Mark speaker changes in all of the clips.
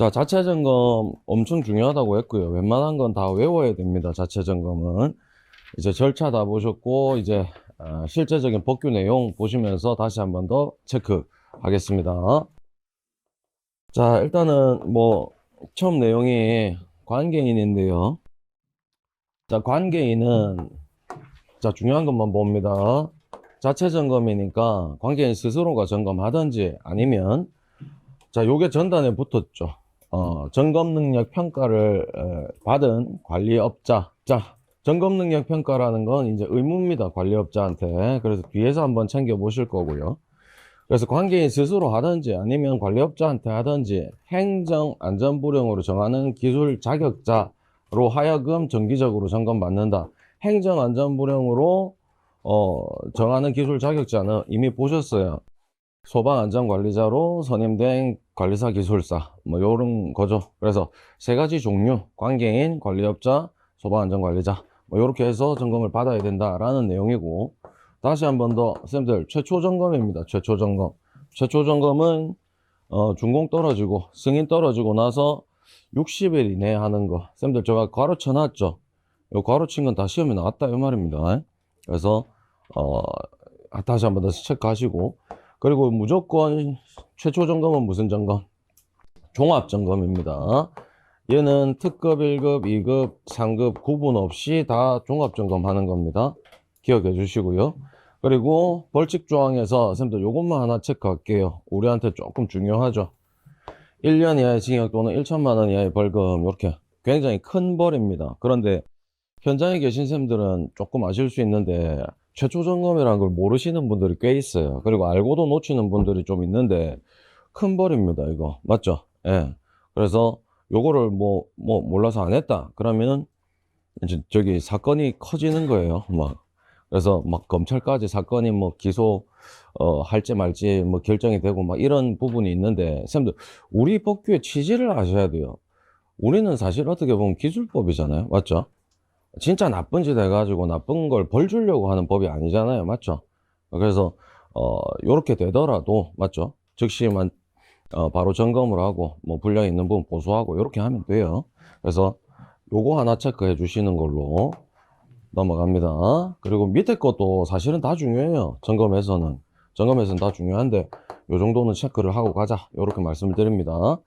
Speaker 1: 자, 자체 점검 엄청 중요하다고 했고요. 웬만한 건 다 외워야 됩니다. 자체 점검은. 이제 절차 다 보셨고, 이제 실제적인 법규 내용 보시면서 다시 한번 더 체크하겠습니다. 자, 일단은 처음 내용이 관계인인데요. 자, 관계인은, 자, 중요한 것만 봅니다. 자체 점검이니까 관계인 스스로가 점검하든지 아니면, 자, 요게 전단에 붙었죠. 점검 능력 평가를 받은 관리업자. 자, 점검 능력 평가라는 건 이제 의무입니다. 관리업자한테. 그래서 뒤에서 한번 챙겨 보실 거고요. 그래서 관계인 스스로 하든지 아니면 관리업자한테 하든지 행정 안전불응으로 정하는 기술 자격자로 하여금 정기적으로 점검받는다. 행정 안전불응으로 정하는 기술 자격자는 이미 보셨어요. 소방안전관리자로 선임된 관리사 기술사 요런 거죠. 그래서 세 가지 종류, 관계인, 관리업자, 소방안전관리자 요렇게 해서 점검을 받아야 된다라는 내용이고, 다시 한번 더 쌤들 최초 점검입니다. 최초 점검. 최초 점검은 준공 떨어지고 승인 떨어지고 나서 60일 이내에 하는 거. 쌤들 제가 괄호쳐 놨죠. 요 괄호친 건 다 시험에 나왔다 이 말입니다. 그래서 다시 한번 더 체크하시고, 그리고 무조건 최초 점검은 무슨 점검? 종합 점검입니다. 얘는 특급 1급, 2급, 3급 구분 없이 다 종합 점검하는 겁니다. 기억해 주시고요. 그리고 벌칙 조항에서 선생님들 요것만 하나 체크할게요. 우리한테 조금 중요하죠. 1년 이하의 징역 또는 1천만 원 이하의 벌금, 이렇게 굉장히 큰 벌입니다. 그런데 현장에 계신 쌤들은 조금 아실 수 있는데 최초 점검이라는 걸 모르시는 분들이 꽤 있어요. 그리고 알고도 놓치는 분들이 좀 있는데 큰 벌입니다, 이거. 맞죠? 예. 그래서 요거를 몰라서 안 했다 그러면은 이제 저기 사건이 커지는 거예요. 그래서 검찰까지 사건이 기소 할지 말지 결정이 되고 이런 부분이 있는데, 쌤들 우리 법규의 취지를 아셔야 돼요. 우리는 사실 어떻게 보면 기술법이잖아요. 맞죠? 진짜 나쁜 짓 해가지고 나쁜 걸 벌 주려고 하는 법이 아니잖아요. 맞죠? 그래서 요렇게 되더라도, 맞죠? 즉시만 바로 점검을 하고 불량 있는 부분 보수하고 요렇게 하면 돼요. 그래서 요거 하나 체크해 주시는 걸로 넘어갑니다. 그리고 밑에 것도 사실은 다 중요해요. 점검에서는 다 중요한데 요 정도는 체크를 하고 가자, 요렇게 말씀을 드립니다.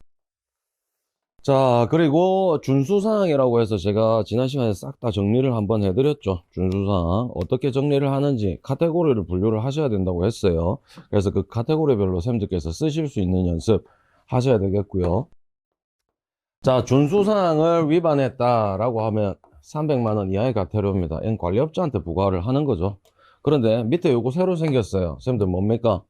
Speaker 1: 자, 그리고 준수사항이라고 해서 제가 지난 시간에 싹 다 정리를 한번 해드렸죠. 준수사항 어떻게 정리를 하는지 카테고리를 분류를 하셔야 된다고 했어요. 그래서 그 카테고리별로 쌤들께서 쓰실 수 있는 연습 하셔야 되겠고요. 자, 준수사항을 위반했다라고 하면 300만 원 이하의 과태료입니다. 이건 관리업자한테 부과를 하는 거죠. 그런데 밑에 요거 새로 생겼어요. 쌤들 뭡니까?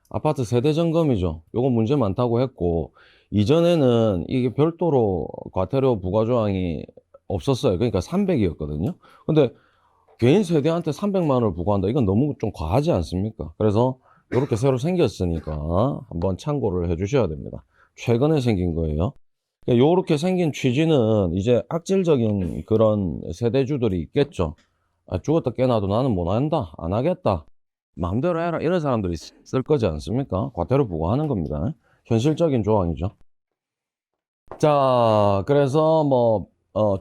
Speaker 1: 아파트 세대 점검이죠. 요거 문제 많다고 했고, 이전에는 이게 별도로 과태료 부과 조항이 없었어요. 그러니까 300이었거든요. 근데 개인 세대한테 300만 원을 부과한다, 이건 너무 좀 과하지 않습니까? 그래서 이렇게 새로 생겼으니까 한번 참고를 해 주셔야 됩니다. 최근에 생긴 거예요. 요렇게 생긴 취지는 이제 악질적인 그런 세대주들이 있겠죠. 죽었다 깨나도 나는 못 한다, 안 하겠다, 마음대로 해라, 이런 사람들이 있을 거지 않습니까? 과태료 부과하는 겁니다. 현실적인 조항이죠. 자, 그래서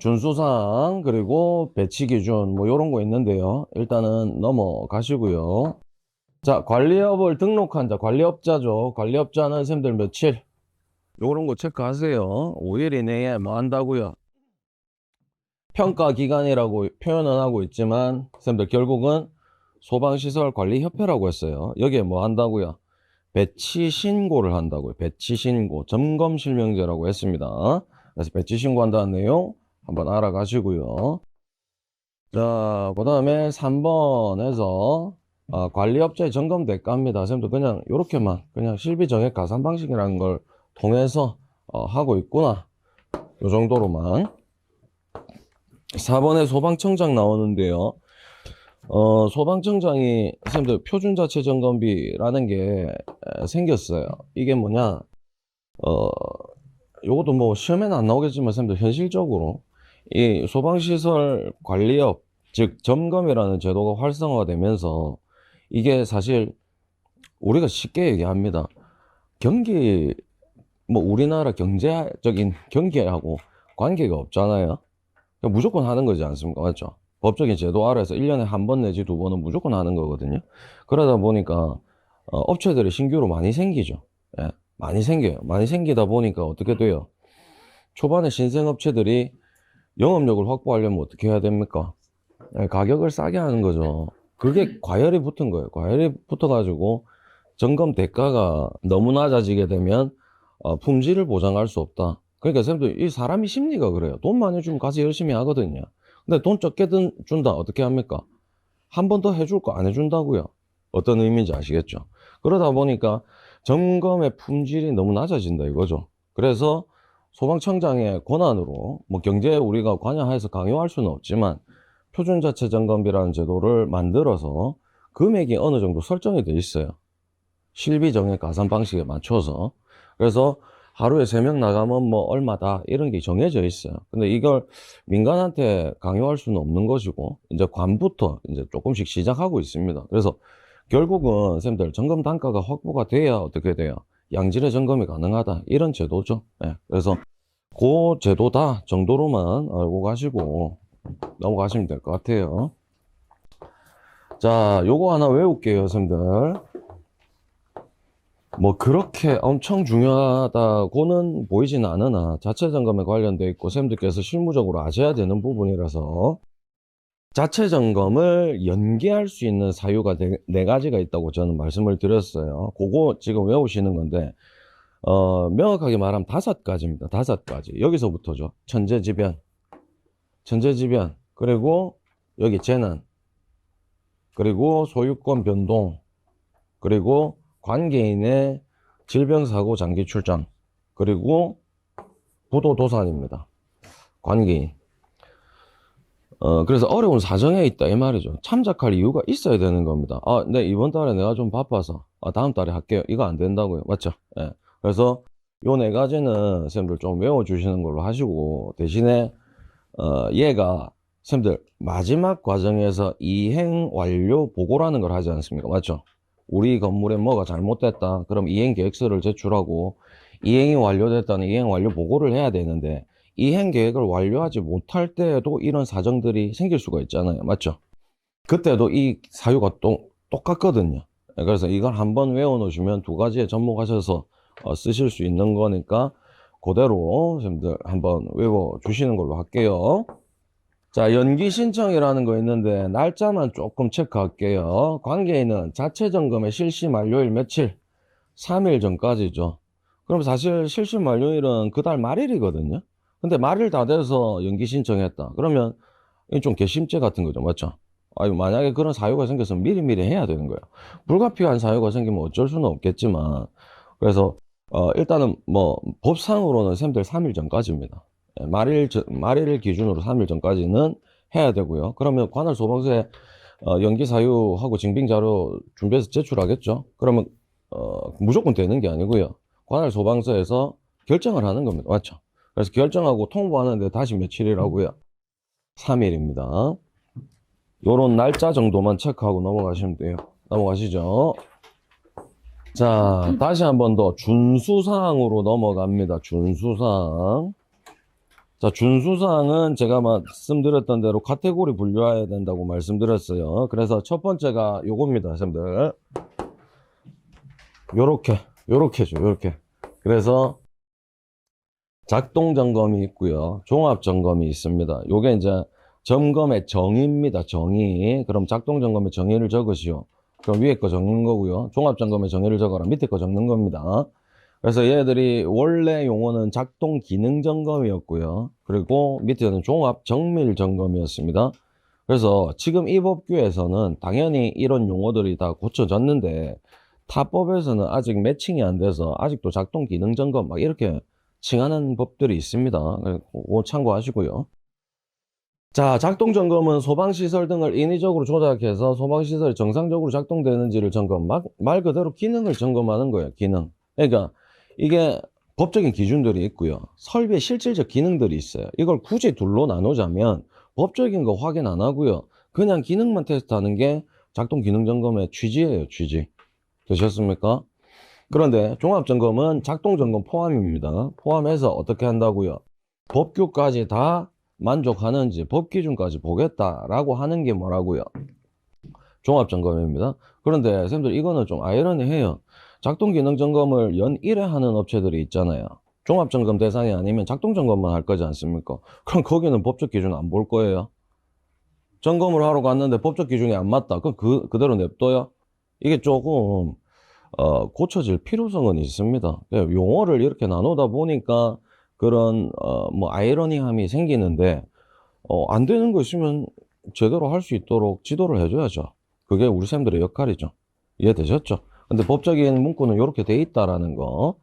Speaker 1: 준수사항 그리고 배치 기준 요런 거 있는데요. 일단은 넘어가시고요. 자, 관리업을 등록한 자, 관리업자죠. 관리업자는 쌤들 며칠? 요런 거 체크하세요. 5일 이내에 뭐 한다고요? 평가 기간이라고 표현은 하고 있지만 쌤들 결국은 소방시설관리협회라고 했어요. 여기에 뭐 한다고요? 배치 신고를 한다고요. 배치 신고, 점검 실명제라고 했습니다. 그래서 배치 신고한다는 내용 한번 알아가시고요. 자, 그 다음에 3번에서 관리업체 점검 대가입니다. 쌤도 그냥 요렇게만 그냥 실비정액 가산 방식이라는 걸 통해서 하고 있구나, 요 정도로만. 4번에 소방청장 나오는데요. 소방청장이 선생님들 표준 자체 점검비라는 게 생겼어요. 이게 뭐냐, 요것도 시험에는 안 나오겠지만 선생님들 현실적으로 이 소방시설 관리업, 즉 점검이라는 제도가 활성화되면서 이게 사실 우리가 쉽게 얘기합니다. 경기 뭐 우리나라 경제적인 경계하고 관계가 없잖아요. 그냥 무조건 하는 거지 않습니까? 맞죠? 법적인 제도 아래에서 1년에 한 번 내지 두 번은 무조건 하는 거거든요. 그러다 보니까 업체들이 신규로 많이 생기죠. 예, 많이 생겨요. 많이 생기다 보니까 어떻게 돼요? 초반에 신생 업체들이 영업력을 확보하려면 어떻게 해야 됩니까? 예, 가격을 싸게 하는 거죠. 그게 과열이 붙은 거예요. 과열이 붙어가지고 점검 대가가 너무 낮아지게 되면 품질을 보장할 수 없다. 그러니까 선생님들 이 사람이 심리가 그래요. 돈 많이 주면 가서 열심히 하거든요. 근데 돈 적게 준다 어떻게 합니까? 한 번 더 해줄 거 안 해준다고요. 어떤 의미인지 아시겠죠? 그러다 보니까 점검의 품질이 너무 낮아진다 이거죠. 그래서 소방청장의 권한으로 뭐 경제에 우리가 관여해서 강요할 수는 없지만 표준 자체 점검비라는 제도를 만들어서 금액이 어느 정도 설정이 돼 있어요. 실비 정액 가산 방식에 맞춰서. 그래서 하루에 3명 나가면 뭐 얼마다 이런 게 정해져 있어요. 근데 이걸 민간한테 강요할 수는 없는 것이고 이제 관부터 이제 조금씩 시작하고 있습니다. 그래서 결국은 쌤들 점검 단가가 확보가 돼야 어떻게 돼요? 양질의 점검이 가능하다 이런 제도죠. 네. 그래서 그 제도다 정도로만 알고 가시고 넘어가시면 될 것 같아요. 자, 요거 하나 외울게요, 쌤들. 뭐 그렇게 엄청 중요하다고는 보이진 않으나 자체 점검에 관련돼 있고 쌤들께서 실무적으로 아셔야 되는 부분이라서 자체 점검을 연기할 수 있는 사유가 네 가지가 있다고 저는 말씀을 드렸어요. 그거 지금 외우시는 건데 명확하게 말하면 5가지입니다. 5가지. 여기서부터죠. 천재지변, 그리고 여기 재난, 그리고 소유권 변동, 그리고 관계인의 질병사고 장기 출장, 그리고 부도도산입니다. 관계인. 그래서 어려운 사정에 있다 이 말이죠. 참작할 이유가 있어야 되는 겁니다. 네, 이번 달에 내가 좀 바빠서 다음 달에 할게요. 이거 안 된다고요. 맞죠? 예. 그래서 요 4가지는 쌤들 좀 외워주시는 걸로 하시고 대신에 얘가 쌤들 마지막 과정에서 이행 완료 보고라는 걸 하지 않습니까? 맞죠? 우리 건물에 뭐가 잘못됐다. 그럼 이행 계획서를 제출하고 이행이 완료됐다는 이행 완료 보고를 해야 되는데 이행 계획을 완료하지 못할 때에도 이런 사정들이 생길 수가 있잖아요. 맞죠? 그때도 이 사유가 똑같거든요. 그래서 이걸 한번 외워 놓으시면 2가지에 접목하셔서 쓰실 수 있는 거니까 그대로 선생님들 한번 외워 주시는 걸로 할게요. 자, 연기 신청이라는 거 있는데 날짜만 조금 체크할게요. 관계인은 자체 점검의 실시 만료일 며칠? 3일 전까지죠. 그럼 사실 실시 만료일은 그달 말일이거든요. 근데 말일 다 돼서 연기 신청했다. 그러면 이건 좀 괘씸죄 같은 거죠. 맞죠? 만약에 그런 사유가 생겼으면 미리미리 해야 되는 거예요. 불가피한 사유가 생기면 어쩔 수는 없겠지만 그래서 일단은 뭐 법상으로는 쌤들 3일 전까지입니다. 예, 말일 기준으로 3일 전까지는 해야 되고요. 그러면 관할 소방서에 연기 사유하고 증빙 자료 준비해서 제출하겠죠. 그러면 무조건 되는 게 아니고요. 관할 소방서에서 결정을 하는 겁니다. 맞죠? 그래서 결정하고 통보하는데 다시 며칠이라고요? 3일입니다. 요런 날짜 정도만 체크하고 넘어가시면 돼요. 넘어가시죠. 자, 다시 한 번 더 준수사항으로 넘어갑니다. 준수사항. 자, 준수사항은 제가 말씀드렸던 대로 카테고리 분류해야 된다고 말씀드렸어요. 그래서 첫 번째가 요겁니다, 선생님들. 요렇게죠, 요렇게. 그래서 작동 점검이 있고요. 종합 점검이 있습니다. 요게 이제 점검의 정의입니다. 정의. 그럼 작동 점검의 정의를 적으시오. 그럼 위에 거 적는 거고요. 종합 점검의 정의를 적어라. 밑에 거 적는 겁니다. 그래서 얘들이 원래 용어는 작동 기능 점검이었고요. 그리고 밑에는 종합 정밀 점검이었습니다. 그래서 지금 이 법규에서는 당연히 이런 용어들이 다 고쳐졌는데 타법에서는 아직 매칭이 안 돼서 아직도 작동 기능 점검 막 이렇게 칭하는 법들이 있습니다. 그거 참고하시고요. 자, 작동 점검은 소방시설 등을 인위적으로 조작해서 소방시설이 정상적으로 작동되는지를 점검, 말 그대로 기능을 점검하는 거예요. 기능. 그러니까 이게 법적인 기준들이 있고요. 설비의 실질적 기능들이 있어요. 이걸 굳이 둘로 나누자면 법적인 거 확인 안 하고요. 그냥 기능만 테스트하는 게 작동 기능 점검의 취지예요. 취지. 되셨습니까? 그런데 종합점검은 작동점검 포함입니다. 포함해서 어떻게 한다고요? 법규까지 다 만족하는지 법기준까지 보겠다라고 하는 게 뭐라고요? 종합점검입니다. 그런데 선생님들 이거는 좀 아이러니해요. 작동기능점검을 연 1회 하는 업체들이 있잖아요. 종합점검 대상이 아니면 작동점검만 할 거지 않습니까? 그럼 거기는 법적 기준 안 볼 거예요. 점검을 하러 갔는데 법적 기준이 안 맞다. 그럼 그대로 냅둬요. 이게 조금 고쳐질 필요성은 있습니다. 용어를 이렇게 나누다 보니까 그런 뭐 아이러니함이 생기는데 안 되는 거 있으면 제대로 할 수 있도록 지도를 해줘야죠. 그게 우리 쌤들의 역할이죠. 이해되셨죠? 근데 법적인 문구는 이렇게 돼 있다라는 거.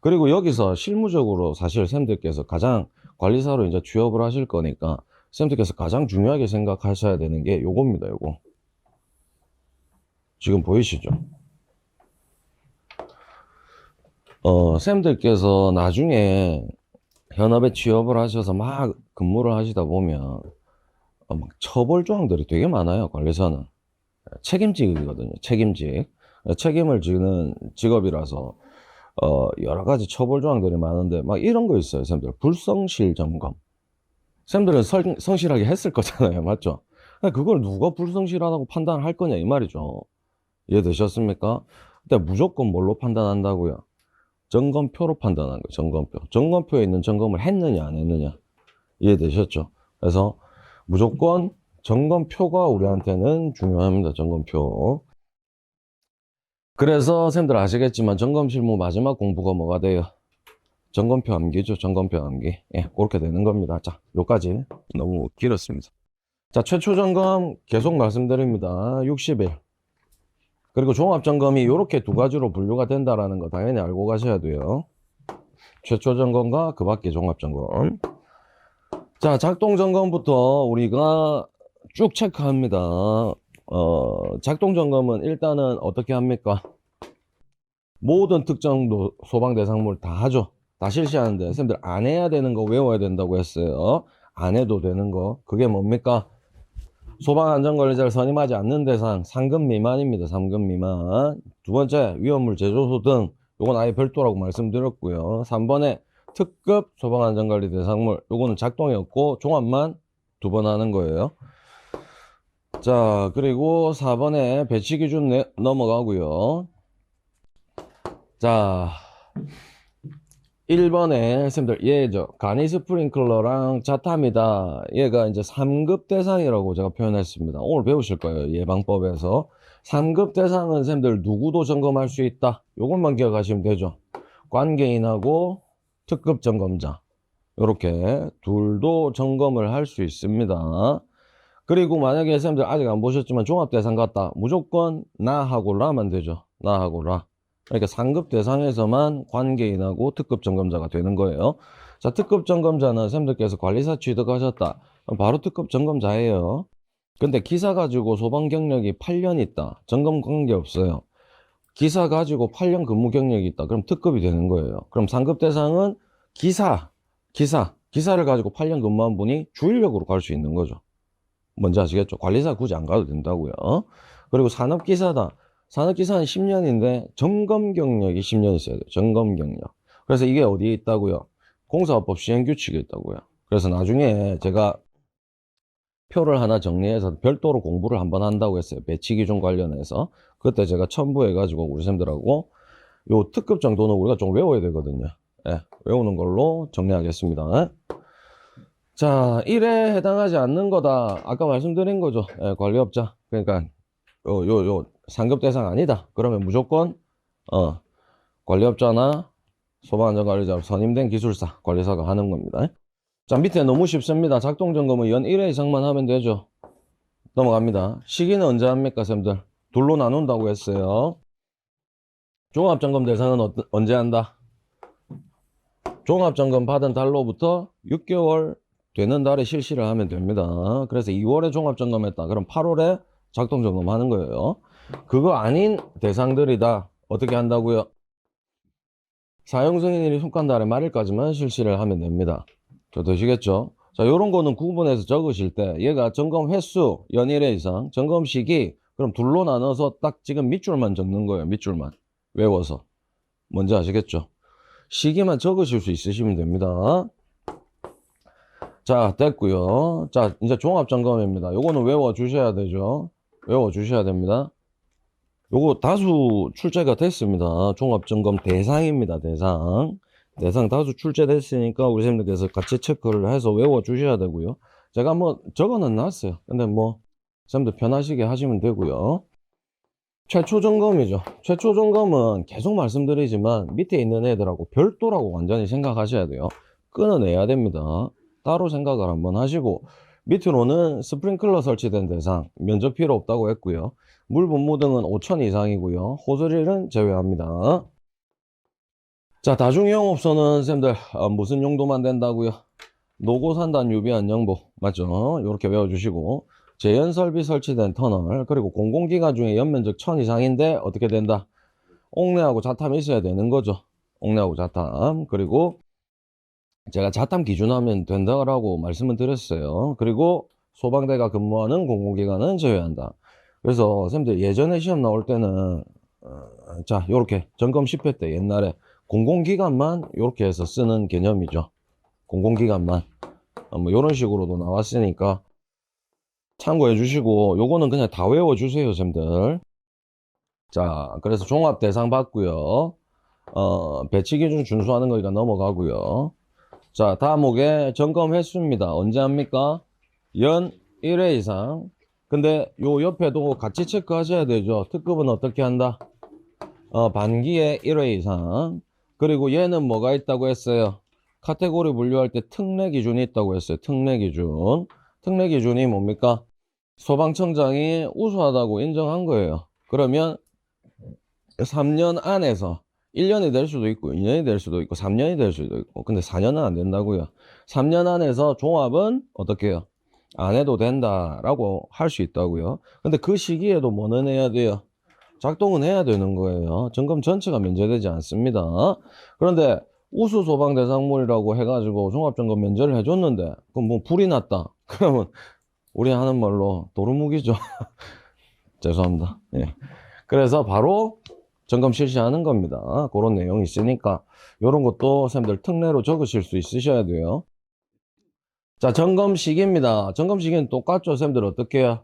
Speaker 1: 그리고 여기서 실무적으로 사실 쌤들께서 가장 관리사로 이제 취업을 하실 거니까 쌤들께서 가장 중요하게 생각하셔야 되는 게 요겁니다. 요거. 지금 보이시죠? 쌤들께서 나중에 현업에 취업을 하셔서 막 근무를 하시다 보면 막 처벌 조항들이 되게 많아요. 관리사는 책임직이거든요. 책임직. 책임을 지는 직업이라서 여러 가지 처벌 조항들이 많은데 막 이런 거 있어요. 쌤들 불성실 점검. 쌤들은 성실하게 했을 거잖아요. 맞죠? 그걸 누가 불성실하다고 판단할 거냐 이 말이죠. 이해되셨습니까? 근데 무조건 뭘로 판단한다고요? 점검표로 판단하는 거예요. 점검표. 점검표에 있는 점검을 했느냐 안 했느냐. 이해되셨죠? 그래서 무조건 점검표가 우리한테는 중요합니다. 점검표. 그래서 쌤들 아시겠지만 점검 실무 마지막 공부가 뭐가 돼요? 점검표 암기죠. 점검표 암기. 예, 그렇게 되는 겁니다. 자, 요까지 너무 길었습니다. 자, 최초 점검 계속 말씀드립니다. 60일. 그리고 종합점검이 이렇게 두 가지로 분류가 된다라는 거 당연히 알고 가셔야 돼요. 최초 점검과 그 밖의 종합점검. 자, 작동점검부터 우리가 쭉 체크합니다. 작동점검은 일단은 어떻게 합니까? 모든 특정 소방 대상물 다 하죠. 다 실시하는데 선생님들 안 해야 되는 거 외워야 된다고 했어요. 안 해도 되는 거. 그게 뭡니까? 소방안전관리자를 선임하지 않는 대상 3급 미만입니다. 3급 미만. 두 번째 위험물 제조소 등 요건 아예 별도라고 말씀드렸고요. 3번에 특급 소방안전관리 대상물 요거는 작동이 없고 종합만 2번 하는 거예요. 자, 그리고 4번에 배치 기준 넘어가고요. 자, 1번에 선생님들 얘죠. 간이 스프링클러랑 자탑니다. 얘가 이제 3급 대상이라고 제가 표현했습니다. 오늘 배우실 거예요. 예방법에서. 3급 대상은 선생님들 누구도 점검할 수 있다. 요것만 기억하시면 되죠. 관계인하고 특급 점검자. 요렇게 둘도 점검을 할 수 있습니다. 그리고 만약에 선생님들 아직 안 보셨지만 종합대상 같다. 무조건 나하고 라만 되죠. 나하고 라. 그러니까 상급 대상에서만 관계인하고 특급 점검자가 되는 거예요. 자, 특급 점검자는 선생님들께서 관리사 취득하셨다. 바로 특급 점검자예요. 근데 기사 가지고 소방 경력이 8년 있다. 점검 관계 없어요. 기사 가지고 8년 근무 경력이 있다. 그럼 특급이 되는 거예요. 그럼 상급 대상은 기사를 가지고 8년 근무한 분이 주인력으로 갈 수 있는 거죠. 뭔지 아시겠죠? 관리사 굳이 안 가도 된다고요. 그리고 산업기사다. 산업기사는 10년인데 점검 경력이 10년 있어야 돼요. 점검 경력. 그래서 이게 어디에 있다고요? 공사법 시행규칙에 있다고요. 그래서 나중에 제가 표를 하나 정리해서 별도로 공부를 한번 한다고 했어요. 배치 기준 관련해서. 그때 제가 첨부해가지고 우리 쌤들하고 요 특급 정도는 우리가 좀 외워야 되거든요. 예, 외우는 걸로 정리하겠습니다. 자, 1에 해당하지 않는 거다. 아까 말씀드린 거죠. 예, 관리업자. 그러니까 상급 대상 아니다. 그러면 무조건 관리업자나 소방안전관리자 선임된 기술사, 관리사가 하는 겁니다. 자, 밑에 너무 쉽습니다. 작동점검은 연 1회 이상만 하면 되죠. 넘어갑니다. 시기는 언제 합니까, 쌤들? 둘로 나눈다고 했어요. 종합점검 대상은 언제 한다? 종합점검 받은 달로부터 6개월 되는 달에 실시를 하면 됩니다. 그래서 2월에 종합점검했다. 그럼 8월에 작동점검 하는 거예요. 그거 아닌 대상들이다. 어떻게 한다고요? 사용승인일이 속한 달의 말일까지만 실시를 하면 됩니다. 저 되시겠죠? 자, 요런 거는 구분해서 적으실 때 얘가 점검 횟수 연 1회 이상, 점검 시기 그럼 둘로 나눠서 딱 지금 밑줄만 적는 거예요. 밑줄만 외워서. 뭔지 아시겠죠? 시기만 적으실 수 있으시면 됩니다. 자, 됐고요. 자, 이제 종합점검입니다. 요거는 외워주셔야 되죠. 외워주셔야 됩니다. 요거 다수 출제가 됐습니다. 종합점검 대상입니다. 대상. 대상 다수 출제됐으니까 우리 선생님들께서 같이 체크를 해서 외워주셔야 되고요. 제가 뭐 적어는 놨어요. 근데 뭐 선생님들 편하시게 하시면 되고요. 최초 점검이죠. 최초 점검은 계속 말씀드리지만 밑에 있는 애들하고 별도라고 완전히 생각하셔야 돼요. 끊어내야 됩니다. 따로 생각을 한번 하시고, 밑으로는 스프링클러 설치된 대상 면적 필요 없다고 했고요. 물 분무 등은 5천 이상이고요. 호스릴은 제외합니다. 자, 다중이용업소는 쌤들 무슨 용도만 된다고요? 노고산단 유비한 정보 맞죠? 이렇게 외워주시고, 제연설비 설치된 터널, 그리고 공공기관 중에 연면적 1000 이상인데 어떻게 된다? 옥내하고 자탐이 있어야 되는 거죠. 옥내하고 자탐. 그리고 제가 자탐 기준하면 된다라고 말씀을 드렸어요. 그리고 소방대가 근무하는 공공기관은 제외한다. 그래서 선생님들 예전에 시험 나올 때는 자, 요렇게 점검 10회 때 옛날에 공공기관만 요렇게 해서 쓰는 개념이죠. 공공기관만 뭐 요런 식으로도 나왔으니까 참고해 주시고, 요거는 그냥 다 외워 주세요, 선생님들. 자, 그래서 종합 대상 받고요. 배치 기준 준수하는 거니까 넘어가고요. 자, 다음목에 점검 횟수입니다. 언제 합니까? 연 1회 이상. 근데 요 옆에도 같이 체크하셔야 되죠. 특급은 어떻게 한다? 반기에 1회 이상. 그리고 얘는 뭐가 있다고 했어요? 카테고리 분류할 때 특례 기준이 있다고 했어요. 특례 기준. 특례 기준이 뭡니까? 소방청장이 우수하다고 인정한 거예요. 그러면 3년 안에서 1년이 될 수도 있고 2년이 될 수도 있고 3년이 될 수도 있고, 근데 4년은 안 된다고요. 3년 안에서 종합은 어떻게 해요? 안 해도 된다라고 할 수 있다고요. 근데 그 시기에도 뭐는 해야 돼요? 작동은 해야 되는 거예요. 점검 전체가 면제되지 않습니다. 그런데 우수 소방 대상물이라고 해가지고 종합점검 면제를 해줬는데 그럼 뭐 불이 났다 그러면 우리 하는 말로 도루묵이죠. 죄송합니다. 예. 그래서 바로 점검 실시하는 겁니다. 그런 내용이 있으니까 이런 것도 선생님들 특례로 적으실 수 있으셔야 돼요. 자, 점검 시기입니다. 점검 시기는 똑같죠. 선생님들 어떻게 해요?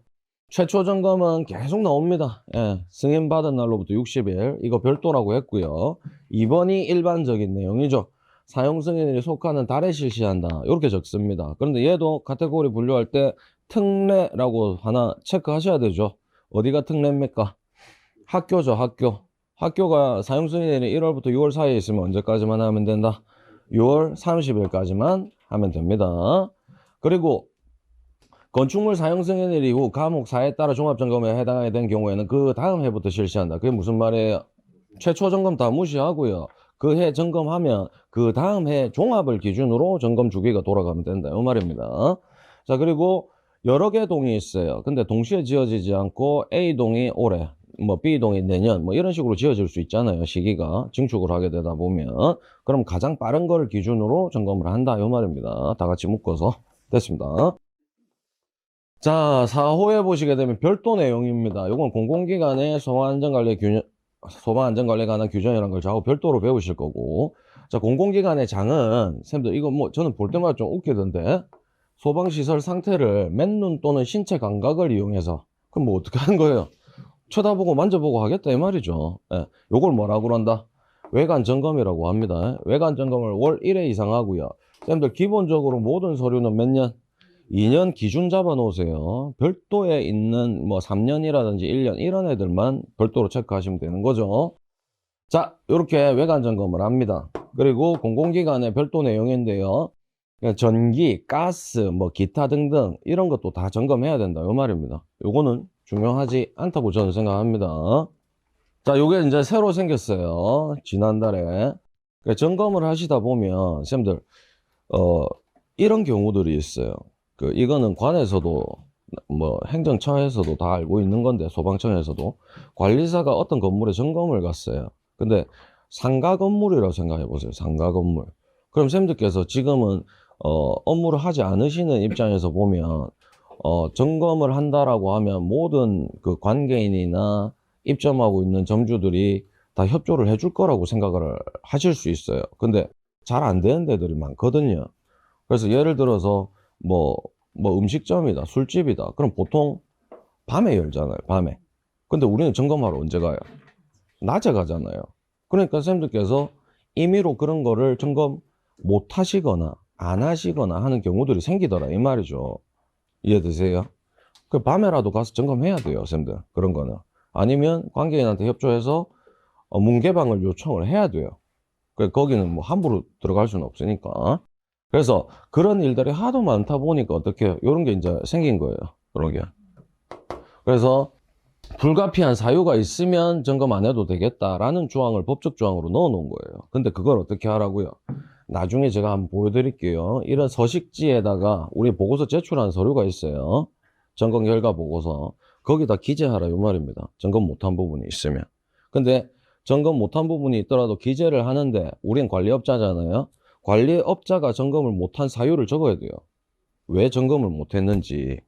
Speaker 1: 최초 점검은 계속 나옵니다. 예, 승인 받은 날로부터 60일 이거 별도라고 했고요. 2번이 일반적인 내용이죠. 사용 승인일이 속하는 달에 실시한다 이렇게 적습니다. 그런데 얘도 카테고리 분류할 때 특례라고 하나 체크하셔야 되죠. 어디가 특례입니까? 학교죠. 학교가 사용 승인일이 1월부터 6월 사이에 있으면 언제까지만 하면 된다? 6월 30일까지만 하면 됩니다. 그리고 건축물 사용 승인일 이후 과목 4에 따라 종합점검에 해당하게 된 경우에는 그 다음 해부터 실시한다. 그게 무슨 말이에요? 최초 점검 다 무시하고요. 그 해 점검하면 그 다음 해 종합을 기준으로 점검 주기가 돌아가면 된다. 이 말입니다. 자, 그리고 여러 개 동이 있어요. 근데 동시에 지어지지 않고 A동이 올해, 뭐 B동이 내년, 뭐 이런 식으로 지어질 수 있잖아요. 시기가 증축을 하게 되다 보면. 그럼 가장 빠른 걸 기준으로 점검을 한다. 이 말입니다. 다 같이 묶어서. 됐습니다. 자, 4호에 보시게 되면 별도 내용입니다. 이건 공공기관의 소방안전관리에 관한 규정이라는 걸 좌우 별도로 배우실 거고. 자, 공공기관의 장은, 쌤들, 이거 뭐, 저는 볼 때마다 좀 웃기던데, 소방시설 상태를 맨눈 또는 신체 감각을 이용해서, 그럼 뭐 어떻게 하는 거예요? 쳐다보고 만져보고 하겠다, 이 말이죠. 예, 요걸 뭐라고 그런다? 외관 점검이라고 합니다. 외관 점검을 월 1회 이상 하고요. 쌤들, 기본적으로 모든 서류는 몇 년? 2년 기준 잡아 놓으세요. 별도에 있는 뭐 3년이라든지 1년 이런 애들만 별도로 체크하시면 되는 거죠. 자, 이렇게 외관 점검을 합니다. 그리고 공공기관의 별도 내용인데요. 전기, 가스, 뭐 기타 등등 이런 것도 다 점검해야 된다 이 말입니다. 요거는 중요하지 않다고 저는 생각합니다. 자, 요게 이제 새로 생겼어요. 지난달에. 점검을 하시다 보면 쌤들 이런 경우들이 있어요. 이거는 관에서도 뭐 행정처에서도 다 알고 있는 건데, 소방청에서도 관리사가 어떤 건물에 점검을 갔어요. 근데 상가 건물이라고 생각해 보세요. 상가 건물. 그럼 쌤들께서 지금은 업무를 하지 않으시는 입장에서 보면 점검을 한다라고 하면 모든 그 관계인이나 입점하고 있는 점주들이 다 협조를 해줄 거라고 생각을 하실 수 있어요. 근데 잘 안 되는 데들이 많거든요. 그래서 예를 들어서 뭐 음식점이다, 술집이다. 그럼 보통 밤에 열잖아요, 밤에. 근데 우리는 점검하러 언제 가요? 낮에 가잖아요. 그러니까 선생님들께서 임의로 그런 거를 점검 못 하시거나 안 하시거나 하는 경우들이 생기더라, 이 말이죠. 이해되세요? 그 밤에라도 가서 점검해야 돼요, 선생님들. 그런 거는. 아니면 관계인한테 협조해서 문개방을 요청을 해야 돼요. 거기는 뭐 함부로 들어갈 수는 없으니까. 그래서 그런 일들이 하도 많다 보니까 어떻게 요런 게 이제 생긴 거예요. 그런 게. 그래서 불가피한 사유가 있으면 점검 안 해도 되겠다라는 조항을 법적 조항으로 넣어 놓은 거예요. 근데 그걸 어떻게 하라고요? 나중에 제가 한번 보여드릴게요. 이런 서식지에다가 우리 보고서 제출한 서류가 있어요. 점검 결과 보고서. 거기다 기재하라 이 말입니다. 점검 못한 부분이 있으면. 근데 점검 못한 부분이 있더라도 기재를 하는데 우린 관리업자잖아요. 관리업자가 점검을 못한 사유를 적어야 돼요. 왜 점검을 못했는지.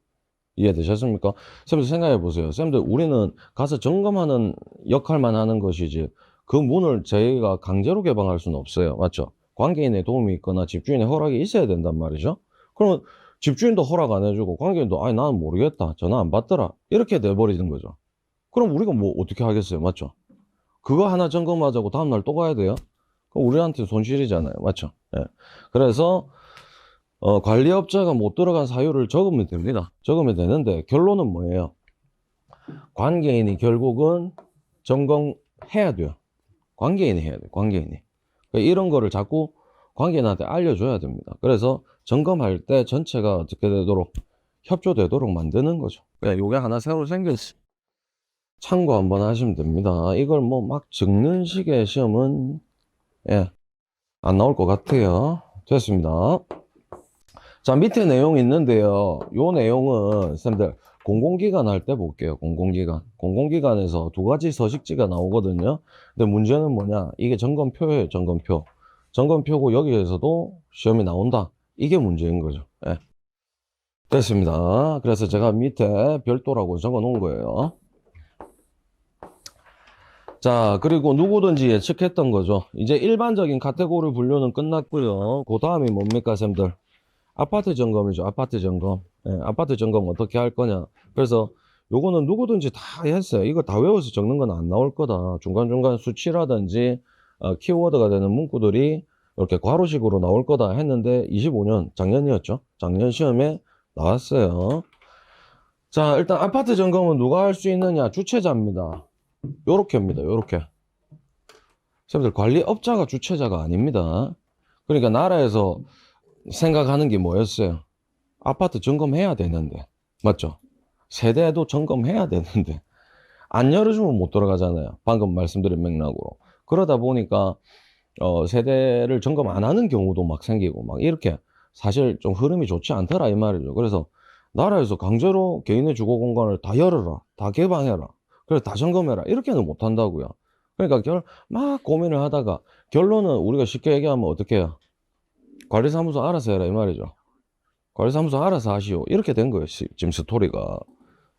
Speaker 1: 이해되셨습니까? 쌤들 생각해 보세요. 쌤들 우리는 가서 점검하는 역할만 하는 것이지 그 문을 저희가 강제로 개방할 수는 없어요. 맞죠? 관계인의 도움이 있거나 집주인의 허락이 있어야 된단 말이죠. 그러면 집주인도 허락 안 해주고 관계인도 아니 나는 모르겠다. 전화 안 받더라. 이렇게 돼버리는 거죠. 그럼 우리가 뭐 어떻게 하겠어요. 맞죠? 그거 하나 점검하자고 다음날 또 가야 돼요? 그럼 우리한테 손실이잖아요. 맞죠? 예. 그래서 관리업자가 못 들어간 사유를 적으면 됩니다. 적으면 되는데 결론은 뭐예요? 관계인이 결국은 점검해야 돼요. 관계인이 해야 돼요. 관계인이. 그러니까 이런 거를 자꾸 관계인한테 알려줘야 됩니다. 그래서 점검할 때 전체가 어떻게 되도록 협조되도록 만드는 거죠. 그냥 요게 하나 새로 생겼어. 참고 한번 하시면 됩니다. 이걸 뭐 막 적는 식의 시험은 안 나올 것 같아요. 됐습니다. 자, 밑에 내용이 있는데요. 요 내용은 쌤들 공공기관 할 때 볼게요. 공공기관. 공공기관에서 두 가지 서식지가 나오거든요. 근데 문제는 뭐냐? 이게 점검표예요. 점검표. 점검표고 여기에서도 시험이 나온다. 이게 문제인 거죠. 예. 됐습니다. 그래서 제가 밑에 별도라고 적어 놓은 거예요. 자, 그리고 누구든지 예측했던 거죠. 이제 일반적인 카테고리 분류는 끝났고요. 그 다음이 뭡니까, 쌤들? 아파트 점검이죠. 아파트 점검. 예, 아파트 점검 어떻게 할 거냐. 그래서 요거는 누구든지 다 했어요. 이거 다 외워서 적는 건 안 나올 거다. 중간중간 수치라든지 키워드가 되는 문구들이 이렇게 괄호식으로 나올 거다 했는데 25년 작년이었죠. 작년 시험에 나왔어요. 자, 일단 아파트 점검은 누가 할 수 있느냐. 주최자입니다. 요렇게입니다. 요렇게. 선생님들 관리업자가 주최자가 아닙니다. 그러니까 나라에서 생각하는 게 뭐였어요? 아파트 점검해야 되는데, 맞죠? 세대도 점검해야 되는데 안 열어주면 못 들어가잖아요. 방금 말씀드린 맥락으로. 그러다 보니까 세대를 점검 안 하는 경우도 막 생기고 막 이렇게 사실 좀 흐름이 좋지 않더라 이 말이죠. 그래서 나라에서 강제로 개인의 주거 공간을 다 열어라, 다 개방해라, 그래서 다 점검해라 이렇게는 못 한다고요. 그러니까 막 고민을 하다가 결론은 우리가 쉽게 얘기하면 어떻게 해요? 관리사무소 알아서 해라 이 말이죠. 관리사무소 알아서 하시오. 이렇게 된 거예요. 지금 스토리가.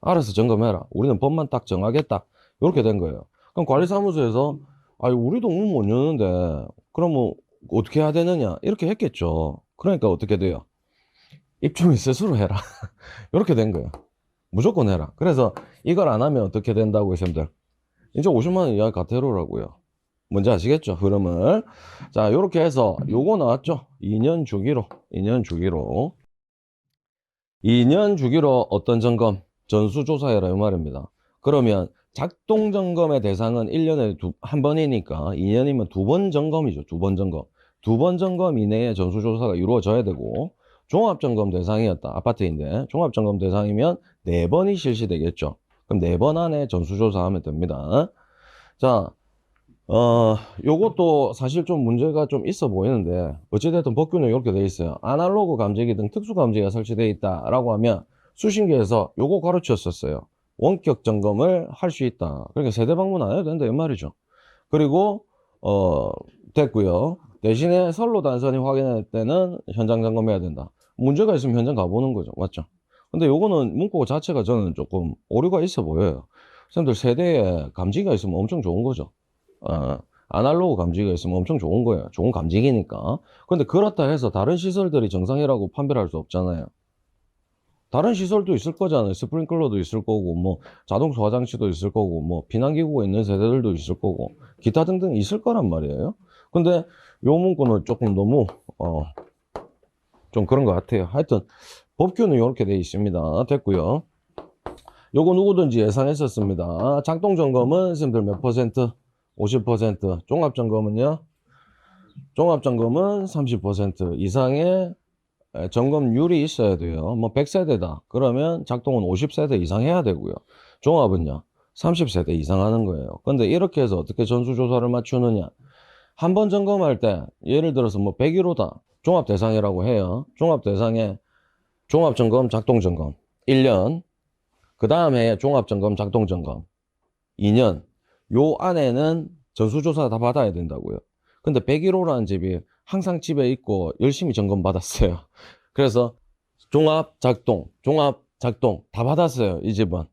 Speaker 1: 알아서 점검해라. 우리는 법만 딱 정하겠다. 이렇게 된 거예요. 그럼 관리사무소에서 아니 우리도 문 못 여는데 그러면 어떻게 해야 되느냐 이렇게 했겠죠. 그러니까 어떻게 돼요? 입주민 스스로 해라. 이렇게 된 거예요. 무조건 해라. 그래서 이걸 안 하면 어떻게 된다고 선생님들? 이제 50만 원 이하 과태료라고요. 뭔지 아시겠죠? 흐름을. 자, 요렇게 해서 요거 나왔죠? 2년 주기로. 2년 주기로. 2년 주기로 어떤 점검? 전수조사해라 이 말입니다. 그러면 작동 점검의 대상은 1년에 한 번이니까 2년이면 두 번 점검이죠. 두 번 점검. 두 번 점검 이내에 전수조사가 이루어져야 되고 종합점검 대상이었다. 아파트인데 종합점검 대상이면 4번이 실시되겠죠. 그럼 4번 안에 전수조사하면 됩니다. 자, 요것도 사실 좀 문제가 좀 있어 보이는데 어찌됐든 법규는 이렇게 돼 있어요. 아날로그 감지기 등 특수 감지기가 설치되어 있다 라고 하면 수신기에서 요거 가르쳤었어요. 원격 점검을 할 수 있다. 그러니까 세대 방문 안 해도 된다 이 말이죠. 그리고 됐고요. 대신에 선로 단선이 확인할 때는 현장 점검해야 된다. 문제가 있으면 현장 가보는 거죠. 맞죠? 근데 요거는 문구 자체가 저는 조금 오류가 있어 보여요. 선생님들 세대에 감지기가 있으면 엄청 좋은 거죠. 아날로그 감지기가 있으면 엄청 좋은 거예요. 좋은 감지기니까. 근데 그렇다 해서 다른 시설들이 정상이라고 판별할 수 없잖아요. 다른 시설도 있을 거잖아요. 스프링클러도 있을 거고, 뭐, 자동 소화장치도 있을 거고, 뭐, 비난기구가 있는 세대들도 있을 거고, 기타 등등 있을 거란 말이에요. 근데 요 문구는 조금 너무, 좀 그런 것 같아요. 하여튼, 법규는 이렇게 되어 있습니다. 됐고요. 요거 누구든지 예상했었습니다. 작동점검은 선생님들 몇 퍼센트? 50%. 종합점검은요? 종합점검은 30% 이상의 점검률이 있어야 돼요. 뭐 100세대다. 그러면 작동은 50세대 이상 해야 되고요. 종합은요. 30세대 이상 하는 거예요. 근데 이렇게 해서 어떻게 전수조사를 맞추느냐. 한 번 점검할 때 예를 들어서 뭐 101호다. 종합 대상이라고 해요. 종합 대상에 종합점검, 작동점검 1년. 그 다음에 종합점검, 작동점검 2년. 요 안에는 전수조사 다 받아야 된다고요. 근데 101호라는 집이 항상 집에 있고 열심히 점검 받았어요. 그래서 종합, 작동 다 받았어요. 이 집은.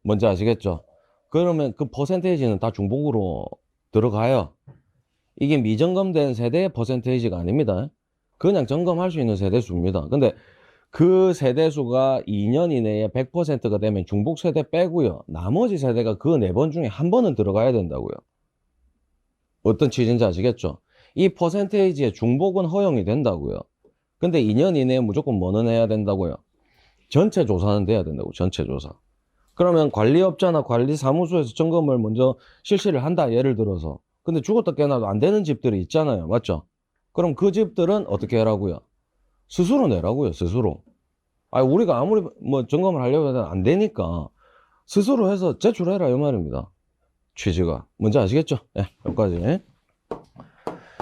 Speaker 1: 뭔지 아시겠죠? 그러면 그 퍼센테이지는 다 중복으로 들어가요. 이게 미점검된 세대의 퍼센테이지가 아닙니다. 그냥 점검할 수 있는 세대수입니다. 근데 그 세대수가 2년 이내에 100%가 되면 중복 세대 빼고요. 나머지 세대가 그 4번 중에 한 번은 들어가야 된다고요. 어떤 취지인지 아시겠죠? 이 퍼센테이지의 중복은 허용이 된다고요. 근데 2년 이내에 무조건 뭐는 해야 된다고요? 전체 조사는 돼야 된다고, 전체 조사. 그러면 관리업자나 관리사무소에서 점검을 먼저 실시를 한다, 예를 들어서. 근데 죽었다 깨어나도 안 되는 집들이 있잖아요. 맞죠? 그럼 그 집들은 어떻게 하라고요? 스스로 내라고요, 스스로. 우리가 아무리 뭐 점검을 하려고 해도 안 되니까 스스로 해서 제출해라, 이 말입니다. 취지가. 뭔지 아시겠죠? 네, 여기까지.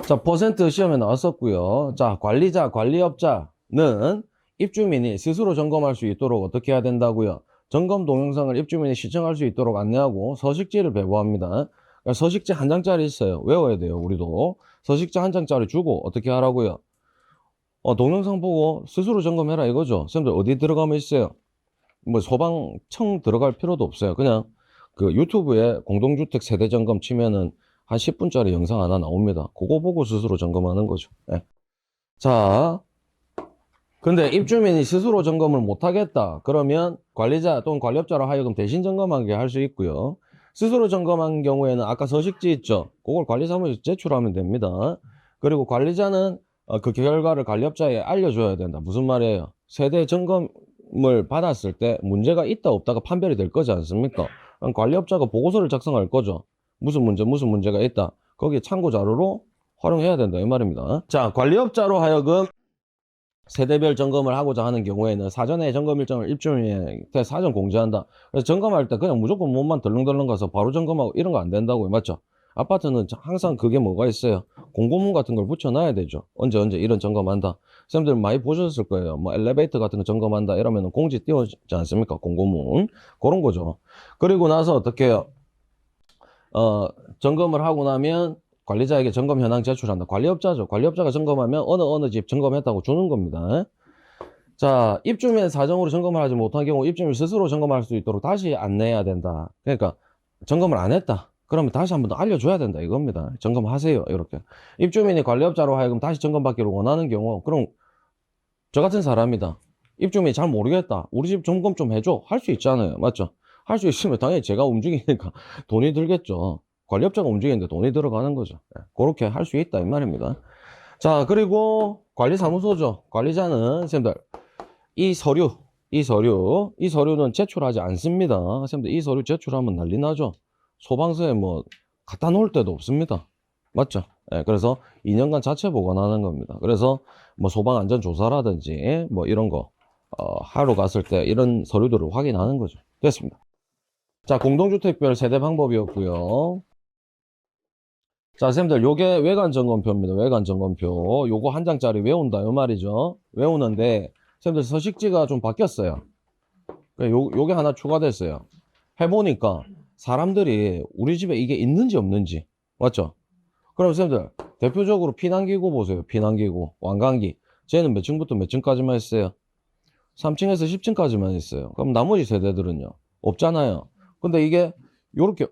Speaker 1: 자, 퍼센트 시험에 나왔었고요. 자, 관리자, 관리업자는 입주민이 스스로 점검할 수 있도록 어떻게 해야 된다고요? 점검 동영상을 입주민이 시청할 수 있도록 안내하고 서식지를 배부합니다. 그러니까 서식지 한 장짜리 있어요. 외워야 돼요, 우리도. 서식지 한 장짜리 주고 어떻게 하라고요? 동영상 보고 스스로 점검해라 이거죠. 선생님들 어디 들어가면 있어요? 뭐 소방청 들어갈 필요도 없어요. 그냥 그 유튜브에 공동주택 세대 점검 치면은 한 10분짜리 영상 하나 나옵니다. 그거 보고 스스로 점검하는 거죠. 네. 자, 근데 입주민이 스스로 점검을 못하겠다. 그러면 관리자 또는 관리업자로 하여금 대신 점검하게 할 수 있고요. 스스로 점검한 경우에는 아까 서식지 있죠. 그걸 관리사무소에 제출하면 됩니다. 그리고 관리자는 그 결과를 관리업자에 알려줘야 된다. 무슨 말이에요? 세대 점검을 받았을 때 문제가 있다 없다가 판별이 될 거지 않습니까? 그럼 관리업자가 보고서를 작성할 거죠. 무슨 문제가 있다. 거기에 참고 자료로 활용해야 된다. 이 말입니다. 자, 관리업자로 하여금 세대별 점검을 하고자 하는 경우에는 사전에 점검 일정을 입주민한테 사전 공지한다. 그래서 점검할 때 그냥 무조건 몸만 덜렁덜렁 가서 바로 점검하고 이런 거 안 된다고요. 맞죠? 아파트는 항상 그게 뭐가 있어요? 공고문 같은 걸 붙여놔야 되죠. 언제 이런 점검한다. 선생님들 많이 보셨을 거예요. 뭐 엘리베이터 같은 거 점검한다 이러면 공지 띄우지 않습니까? 공고문. 그런 거죠. 그리고 나서 어떻게 해요? 점검을 하고 나면 관리자에게 점검 현황 제출한다. 관리업자죠. 관리업자가 점검하면 어느 집 점검했다고 주는 겁니다. 자, 입주민 사정으로 점검을 하지 못한 경우 입주민 스스로 점검할 수 있도록 다시 안내해야 된다. 그러니까 점검을 안 했다. 그러면 다시 한 번 더 알려줘야 된다 이겁니다. 점검하세요. 이렇게. 입주민이 관리업자로 하여금 다시 점검받기를 원하는 경우 그럼 저 같은 사람이다. 입주민이 잘 모르겠다. 우리 집 점검 좀 해줘. 할 수 있잖아요. 맞죠? 할 수 있으면 당연히 제가 움직이니까 돈이 들겠죠. 관리업자가 움직이는데 돈이 들어가는 거죠. 그렇게 할 수 있다 이 말입니다. 자, 그리고 관리사무소죠. 관리자는 선생님들 이 서류는 제출하지 않습니다. 선생님들 이 서류 제출하면 난리 나죠. 소방서에 뭐 갖다 놓을 데도 없습니다. 맞죠? 그래서 2년간 자체 보관하는 겁니다. 그래서 뭐 소방안전조사라든지 뭐 이런 거 하러 갔을 때 이런 서류들을 확인하는 거죠. 됐습니다. 자, 공동주택별 세대 방법이었고요. 자, 선생님들 요게 외관점검표입니다. 외관점검표. 요거 한 장짜리 외운다 요 말이죠. 외우는데 선생님들 서식지가 좀 바뀌었어요. 요게 하나 추가됐어요. 해보니까 사람들이 우리 집에 이게 있는지 없는지 맞죠? 그럼 선생님들 대표적으로 피난기구 보세요. 피난기구 완강기 쟤는 몇 층부터 몇 층까지만 있어요? 3층에서 10층까지만 있어요. 그럼 나머지 세대들은요? 없잖아요. 근데 이게 요렇게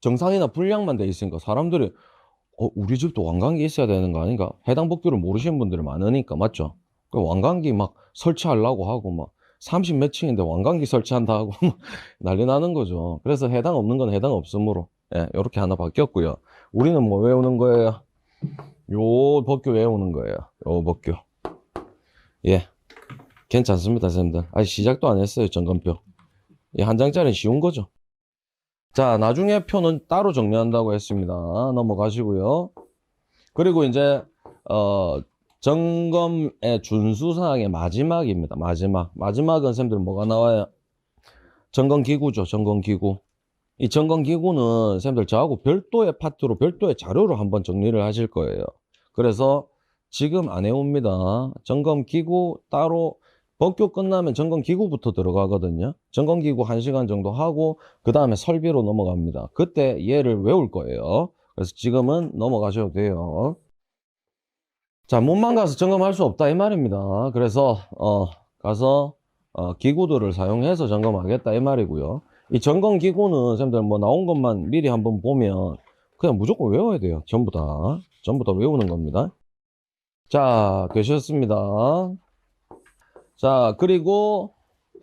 Speaker 1: 정상이나 불량만 돼 있으니까 사람들이 우리 집도 왕관기 있어야 되는 거 아닌가? 해당 법규를 모르시는 분들이 많으니까, 맞죠? 그 왕관기 막 설치하려고 하고 막 30 몇 층인데 왕관기 설치한다 하고 막 난리 나는 거죠. 그래서 해당 없는 건 해당 없으므로 예, 이렇게 하나 바뀌었고요. 우리는 뭐 외우는 거예요? 요 법규 외우는 거예요. 요 법규. 예, 괜찮습니다, 선생님들. 아직 시작도 안 했어요, 점검표. 이 한 장짜리는 쉬운 거죠. 자, 나중에 표는 따로 정리한다고 했습니다. 넘어가시고요. 그리고 이제 점검의 준수사항의 마지막입니다. 마지막은 선생님들 뭐가 나와요? 점검기구죠. 점검기구. 이 점검기구는 선생님들 저하고 별도의 파트로 별도의 자료로 한번 정리를 하실 거예요. 그래서 지금 안 해옵니다. 점검기구 따로 법규 끝나면 점검기구부터 들어가거든요. 점검기구 1시간 정도 하고 그 다음에 설비로 넘어갑니다. 그때 얘를 외울 거예요. 그래서 지금은 넘어가셔도 돼요. 자, 몸만 가서 점검할 수 없다 이 말입니다. 그래서 가서 기구들을 사용해서 점검하겠다 이 말이고요. 이 점검기구는 선생님들 뭐 나온 것만 미리 한번 보면 그냥 무조건 외워야 돼요. 전부 다 외우는 겁니다. 자, 되셨습니다. 자, 그리고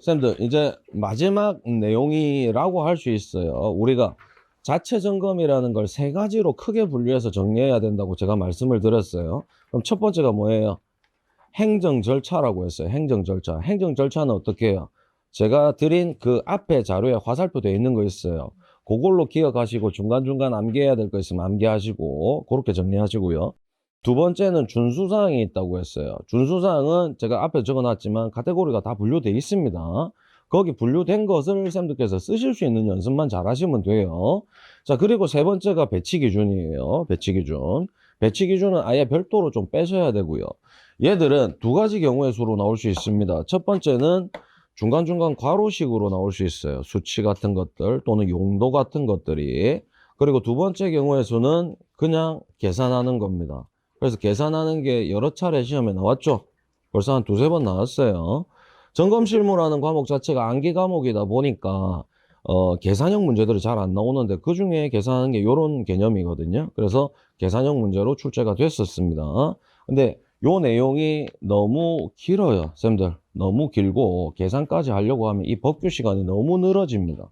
Speaker 1: 선생님들 이제 마지막 내용이라고 할 수 있어요. 우리가 자체 점검이라는 걸 세 가지로 크게 분류해서 정리해야 된다고 제가 말씀을 드렸어요. 그럼 첫 번째가 뭐예요? 행정 절차라고 했어요. 행정 절차. 행정 절차는 어떻게 해요? 제가 드린 그 앞에 자료에 화살표 되어 있는 거 있어요. 그걸로 기억하시고 중간중간 암기해야 될 거 있으면 암기하시고 그렇게 정리하시고요. 두 번째는 준수사항이 있다고 했어요. 준수사항은 제가 앞에 적어놨지만 카테고리가 다 분류되어 있습니다. 거기 분류된 것을 선생님들께서 쓰실 수 있는 연습만 잘 하시면 돼요. 자, 그리고 세 번째가 배치 기준이에요. 배치 기준. 배치 기준은 아예 별도로 좀 빼셔야 되고요. 얘들은 두 가지 경우의 수로 나올 수 있습니다. 첫 번째는 중간중간 괄호식으로 나올 수 있어요. 수치 같은 것들 또는 용도 같은 것들이. 그리고 두 번째 경우의 수는 그냥 계산하는 겁니다. 그래서 계산하는 게 여러 차례 시험에 나왔죠. 벌써 한 두세 번 나왔어요. 점검실무라는 과목 자체가 암기 과목이다 보니까 계산형 문제들이 잘 안 나오는데 그 중에 계산하는 게 이런 개념이거든요. 그래서 계산형 문제로 출제가 됐었습니다. 근데 요 내용이 너무 길어요, 쌤들. 너무 길고 계산까지 하려고 하면 이 법규 시간이 너무 늘어집니다.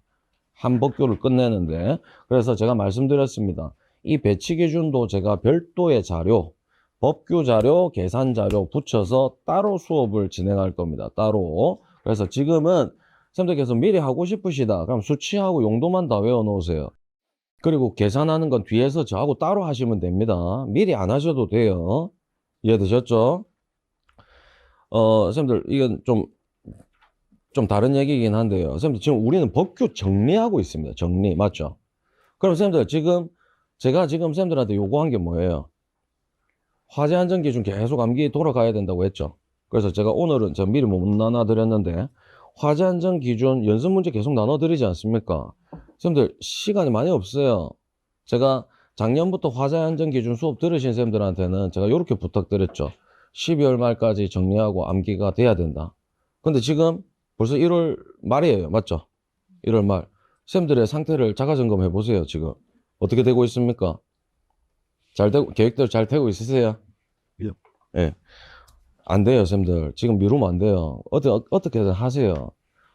Speaker 1: 한 법규를 끝내는데. 그래서 제가 말씀드렸습니다. 이 배치 기준도 제가 별도의 자료, 법규 자료, 계산 자료 붙여서 따로 수업을 진행할 겁니다. 따로. 그래서 지금은 선생님께서 미리 하고 싶으시다. 그럼 수치하고 용도만 다 외워 놓으세요. 그리고 계산하는 건 뒤에서 저하고 따로 하시면 됩니다. 미리 안 하셔도 돼요. 이해되셨죠? 선생님들, 이건 좀 다른 얘기이긴 한데요. 선생님들, 지금 우리는 법규 정리하고 있습니다. 정리. 맞죠? 그럼 선생님들, 제가 지금 선생님들한테 요구한 게 뭐예요? 화재 안전 기준 계속 암기 돌아가야 된다고 했죠. 그래서 제가 오늘은 제가 미리 못 나눠드렸는데 화재 안전 기준 연습 문제 계속 나눠드리지 않습니까? 선생님들 시간이 많이 없어요. 제가 작년부터 화재 안전 기준 수업 들으신 선생님들한테는 제가 이렇게 부탁드렸죠. 12월 말까지 정리하고 암기가 돼야 된다. 근데 지금 벌써 1월 말이에요. 맞죠? 1월 말. 선생님들의 상태를 자가 점검해 보세요. 지금 어떻게 되고 있습니까? 잘 되고, 계획대로 잘 되고 있으세요? 예. 예. 안 돼요, 쌤들. 지금 미루면 안 돼요. 어떻게든 하세요.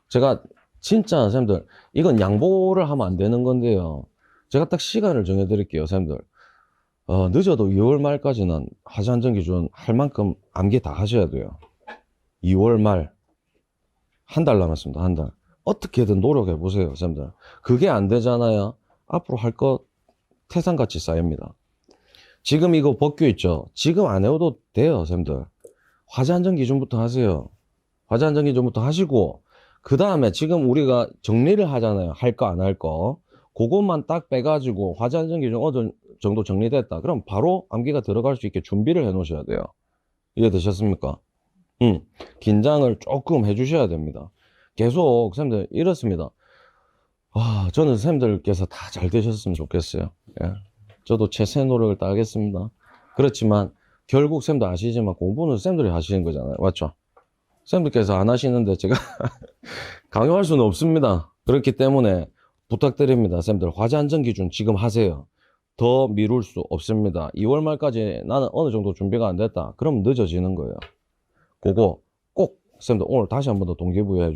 Speaker 1: 제가 진짜, 쌤들, 이건 양보를 하면 안 되는 건데요. 제가 딱 시간을 정해드릴게요, 쌤들. 늦어도 2월 말까지는 화재 안전 기준 할 만큼 암기 다 하셔야 돼요. 2월 말. 한 달 남았습니다, 한 달. 어떻게든 노력해 보세요, 쌤들. 그게 안 되잖아요. 앞으로 할 거 태산같이 쌓입니다. 지금 이거 법규 있죠? 지금 안 해도 돼요, 쌤들. 화재 안전 기준부터 하세요. 화재 안전 기준부터 하시고, 그 다음에 지금 우리가 정리를 하잖아요. 할 거, 안 할 거. 그것만 딱 빼가지고 화재 안전 기준 어느 정도 정리됐다. 그럼 바로 암기가 들어갈 수 있게 준비를 해 놓으셔야 돼요. 이해되셨습니까? 긴장을 조금 해주셔야 됩니다. 계속, 쌤들, 이렇습니다. 저는 쌤들께서 다 잘 되셨으면 좋겠어요. 예. 저도 최선의 노력을 다하겠습니다. 그렇지만 결국 쌤도 아시지만 공부는 쌤들이 하시는 거잖아요. 맞죠? 쌤들께서 안 하시는데 제가 강요할 수는 없습니다. 그렇기 때문에 부탁드립니다. 쌤들 화재 안전 기준 지금 하세요. 더 미룰 수 없습니다. 2월 말까지 나는 어느 정도 준비가 안 됐다. 그럼 늦어지는 거예요. 그거 꼭 쌤들 오늘 다시 한 번 더 동기부여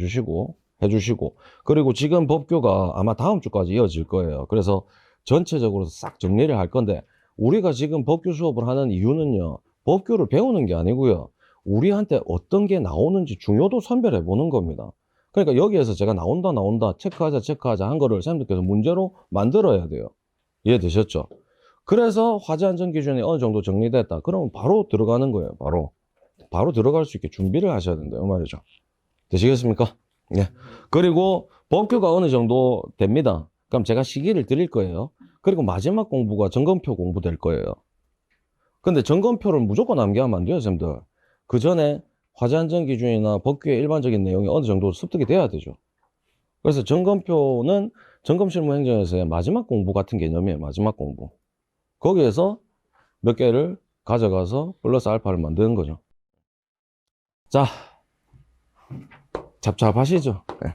Speaker 1: 해주시고 그리고 지금 법규가 아마 다음 주까지 이어질 거예요. 그래서 전체적으로 싹 정리를 할 건데 우리가 지금 법규 수업을 하는 이유는요. 법규를 배우는 게 아니고요. 우리한테 어떤 게 나오는지 중요도 선별해 보는 겁니다. 그러니까 여기에서 제가 나온다 체크하자 한 거를 쌤들께서 문제로 만들어야 돼요. 이해되셨죠? 그래서 화재 안전 기준이 어느 정도 정리됐다. 그러면 바로 들어가는 거예요. 바로 들어갈 수 있게 준비를 하셔야 된다요 말이죠. 되시겠습니까? 예. 그리고 법규가 어느 정도 됩니다. 그럼 제가 시기를 드릴 거예요. 그리고 마지막 공부가 점검표 공부 될 거예요. 근데 점검표를 무조건 암기하면 안 돼요, 쌤들. 그 전에 화재 안전 기준이나 법규의 일반적인 내용이 어느 정도 습득이 돼야 되죠. 그래서 점검표는 점검실무 행정에서의 마지막 공부 같은 개념이에요. 마지막 공부. 거기에서 몇 개를 가져가서 플러스 알파를 만드는 거죠. 자, 잡잡하시죠? 네.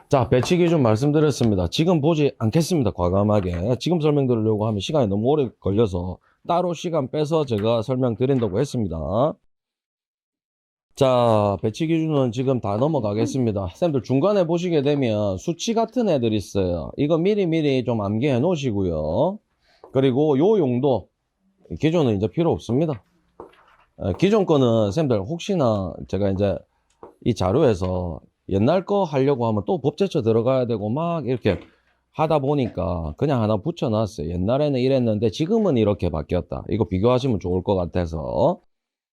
Speaker 1: 자, 배치 기준 말씀드렸습니다. 지금 보지 않겠습니다. 과감하게. 지금 설명드리려고 하면 시간이 너무 오래 걸려서 따로 시간 빼서 제가 설명드린다고 했습니다. 자, 배치 기준은 지금 다 넘어가겠습니다. 쌤들 중간에 보시게 되면 수치 같은 애들 있어요. 이거 미리 좀 암기해 놓으시고요. 그리고 요 용도 기준은 이제 필요 없습니다. 기존 거는 쌤들 혹시나 제가 이제 이 자료에서 옛날 거 하려고 하면 또 법제처 들어가야 되고 막 이렇게 하다 보니까 그냥 하나 붙여놨어요. 옛날에는 이랬는데 지금은 이렇게 바뀌었다. 이거 비교하시면 좋을 것 같아서.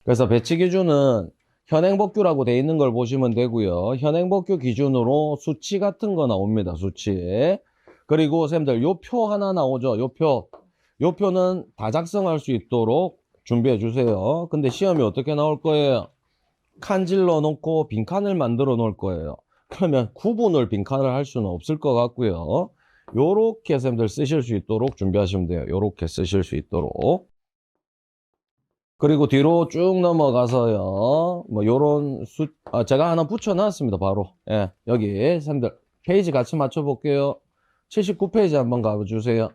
Speaker 1: 그래서 배치 기준은 현행법규라고 돼 있는 걸 보시면 되고요. 현행법규 기준으로 수치 같은 거 나옵니다. 수치. 그리고 쌤들 요 표 하나 나오죠. 요 표는 다 작성할 수 있도록 준비해 주세요. 근데 시험이 어떻게 나올 거예요? 칸질러 놓고 빈칸을 만들어 놓을 거예요. 그러면 구분을 빈칸을 할 수는 없을 것 같고요. 요렇게 쌤들 쓰실 수 있도록 준비하시면 돼요. 요렇게 쓰실 수 있도록. 그리고 뒤로 쭉 넘어가서요. 뭐 요런 제가 하나 붙여놨습니다. 바로. 예, 여기 쌤들 페이지 같이 맞춰볼게요. 79페이지 한번 가주세요.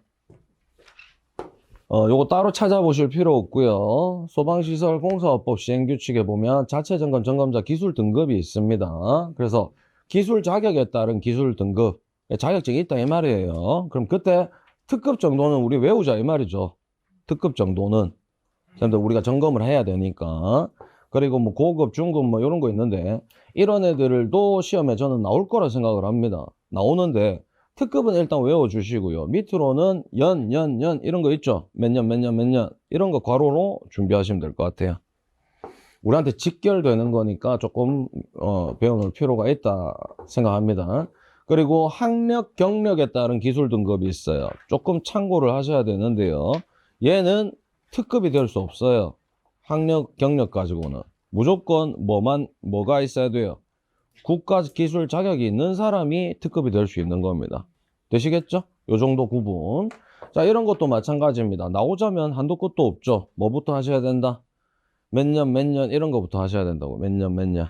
Speaker 1: 요거 따로 찾아보실 필요 없고요. 소방시설 공사업법 시행규칙에 보면 자체점검 점검자 기술 등급이 있습니다. 그래서 기술 자격에 따른 기술 등급 자격증이 있다 이 말이에요. 그럼 그때 특급 정도는 우리 외우자 이 말이죠. 특급 정도는 우리가 점검을 해야 되니까. 그리고 뭐 고급, 중급 뭐 이런 거 있는데 이런 애들도 시험에 저는 나올 거라 생각을 합니다. 나오는데 특급은 일단 외워주시고요. 밑으로는 연 이런 거 있죠. 몇 년 이런 거 괄호로 준비하시면 될 것 같아요. 우리한테 직결되는 거니까 조금 배워놓을 필요가 있다 생각합니다. 그리고 학력, 경력에 따른 기술 등급이 있어요. 조금 참고를 하셔야 되는데요. 얘는 특급이 될 수 없어요. 학력, 경력 가지고는 무조건 뭐가 있어야 돼요? 국가 기술 자격이 있는 사람이 특급이 될 수 있는 겁니다. 되시겠죠? 요 정도 구분. 자, 이런 것도 마찬가지입니다. 나오자면 한도 끝도 없죠. 뭐부터 하셔야 된다? 몇 년 이런 거부터 하셔야 된다고. 몇 년.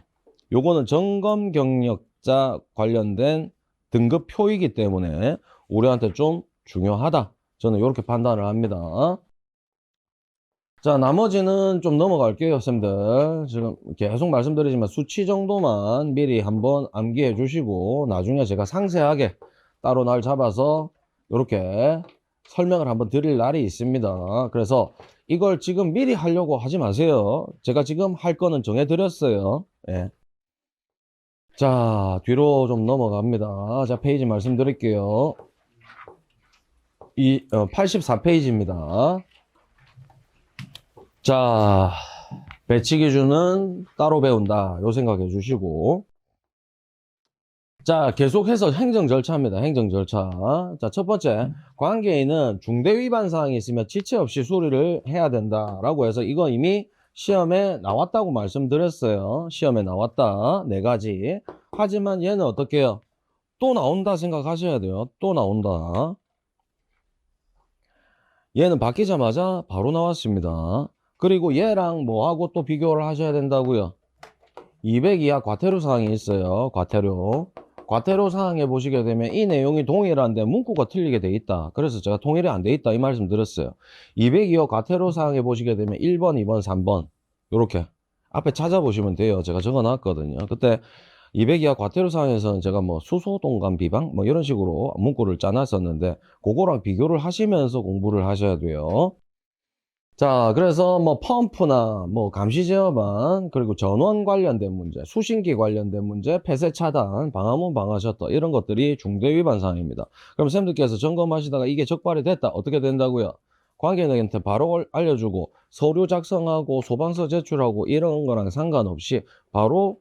Speaker 1: 요거는 점검 경력자 관련된 등급표이기 때문에 우리한테 좀 중요하다. 저는 이렇게 판단을 합니다. 자, 나머지는 좀 넘어갈게요, 쌤들. 지금 계속 말씀드리지만 수치 정도만 미리 한번 암기해 주시고 나중에 제가 상세하게 따로 날 잡아서 이렇게 설명을 한번 드릴 날이 있습니다. 그래서 이걸 지금 미리 하려고 하지 마세요. 제가 지금 할 거는 정해 드렸어요. 예. 자, 뒤로 좀 넘어갑니다. 자, 페이지 말씀드릴게요. 84페이지입니다. 자, 배치 기준은 따로 배운다. 요 생각해 주시고. 자, 계속해서 행정 절차입니다. 행정 절차. 자, 첫 번째, 관계인은 중대 위반 사항이 있으면 지체 없이 수리를 해야 된다라고 해서 이거 이미 시험에 나왔다고 말씀드렸어요. 시험에 나왔다. 4가지. 하지만 얘는 어떻게 해요? 또 나온다 생각하셔야 돼요. 또 나온다. 얘는 바뀌자마자 바로 나왔습니다. 그리고 얘랑 뭐하고 또 비교를 하셔야 된다고요. 200 이하 과태료 사항이 있어요. 과태료. 과태료 사항에 보시게 되면 이 내용이 동일한데 문구가 틀리게 돼 있다. 그래서 제가 통일이 안 돼 있다 이 말씀 드렸어요. 202호 과태료 사항에 보시게 되면 1번, 2번, 3번 요렇게 앞에 찾아보시면 돼요. 제가 적어 놨거든요. 그때 202호 과태료 사항에서는 제가 뭐 수소동감 비방 뭐 이런 식으로 문구를 짜놨었는데 그거랑 비교를 하시면서 공부를 하셔야 돼요. 자, 그래서 뭐 펌프나 뭐 감시 제어반 그리고 전원 관련된 문제, 수신기 관련된 문제, 폐쇄 차단, 방화문 방화 셔터 이런 것들이 중대 위반 사항입니다. 그럼 쌤들께서 점검하시다가 이게 적발이 됐다. 어떻게 된다고요? 관계인한테 바로 알려주고 서류 작성하고 소방서 제출하고 이런 거랑 상관없이 바로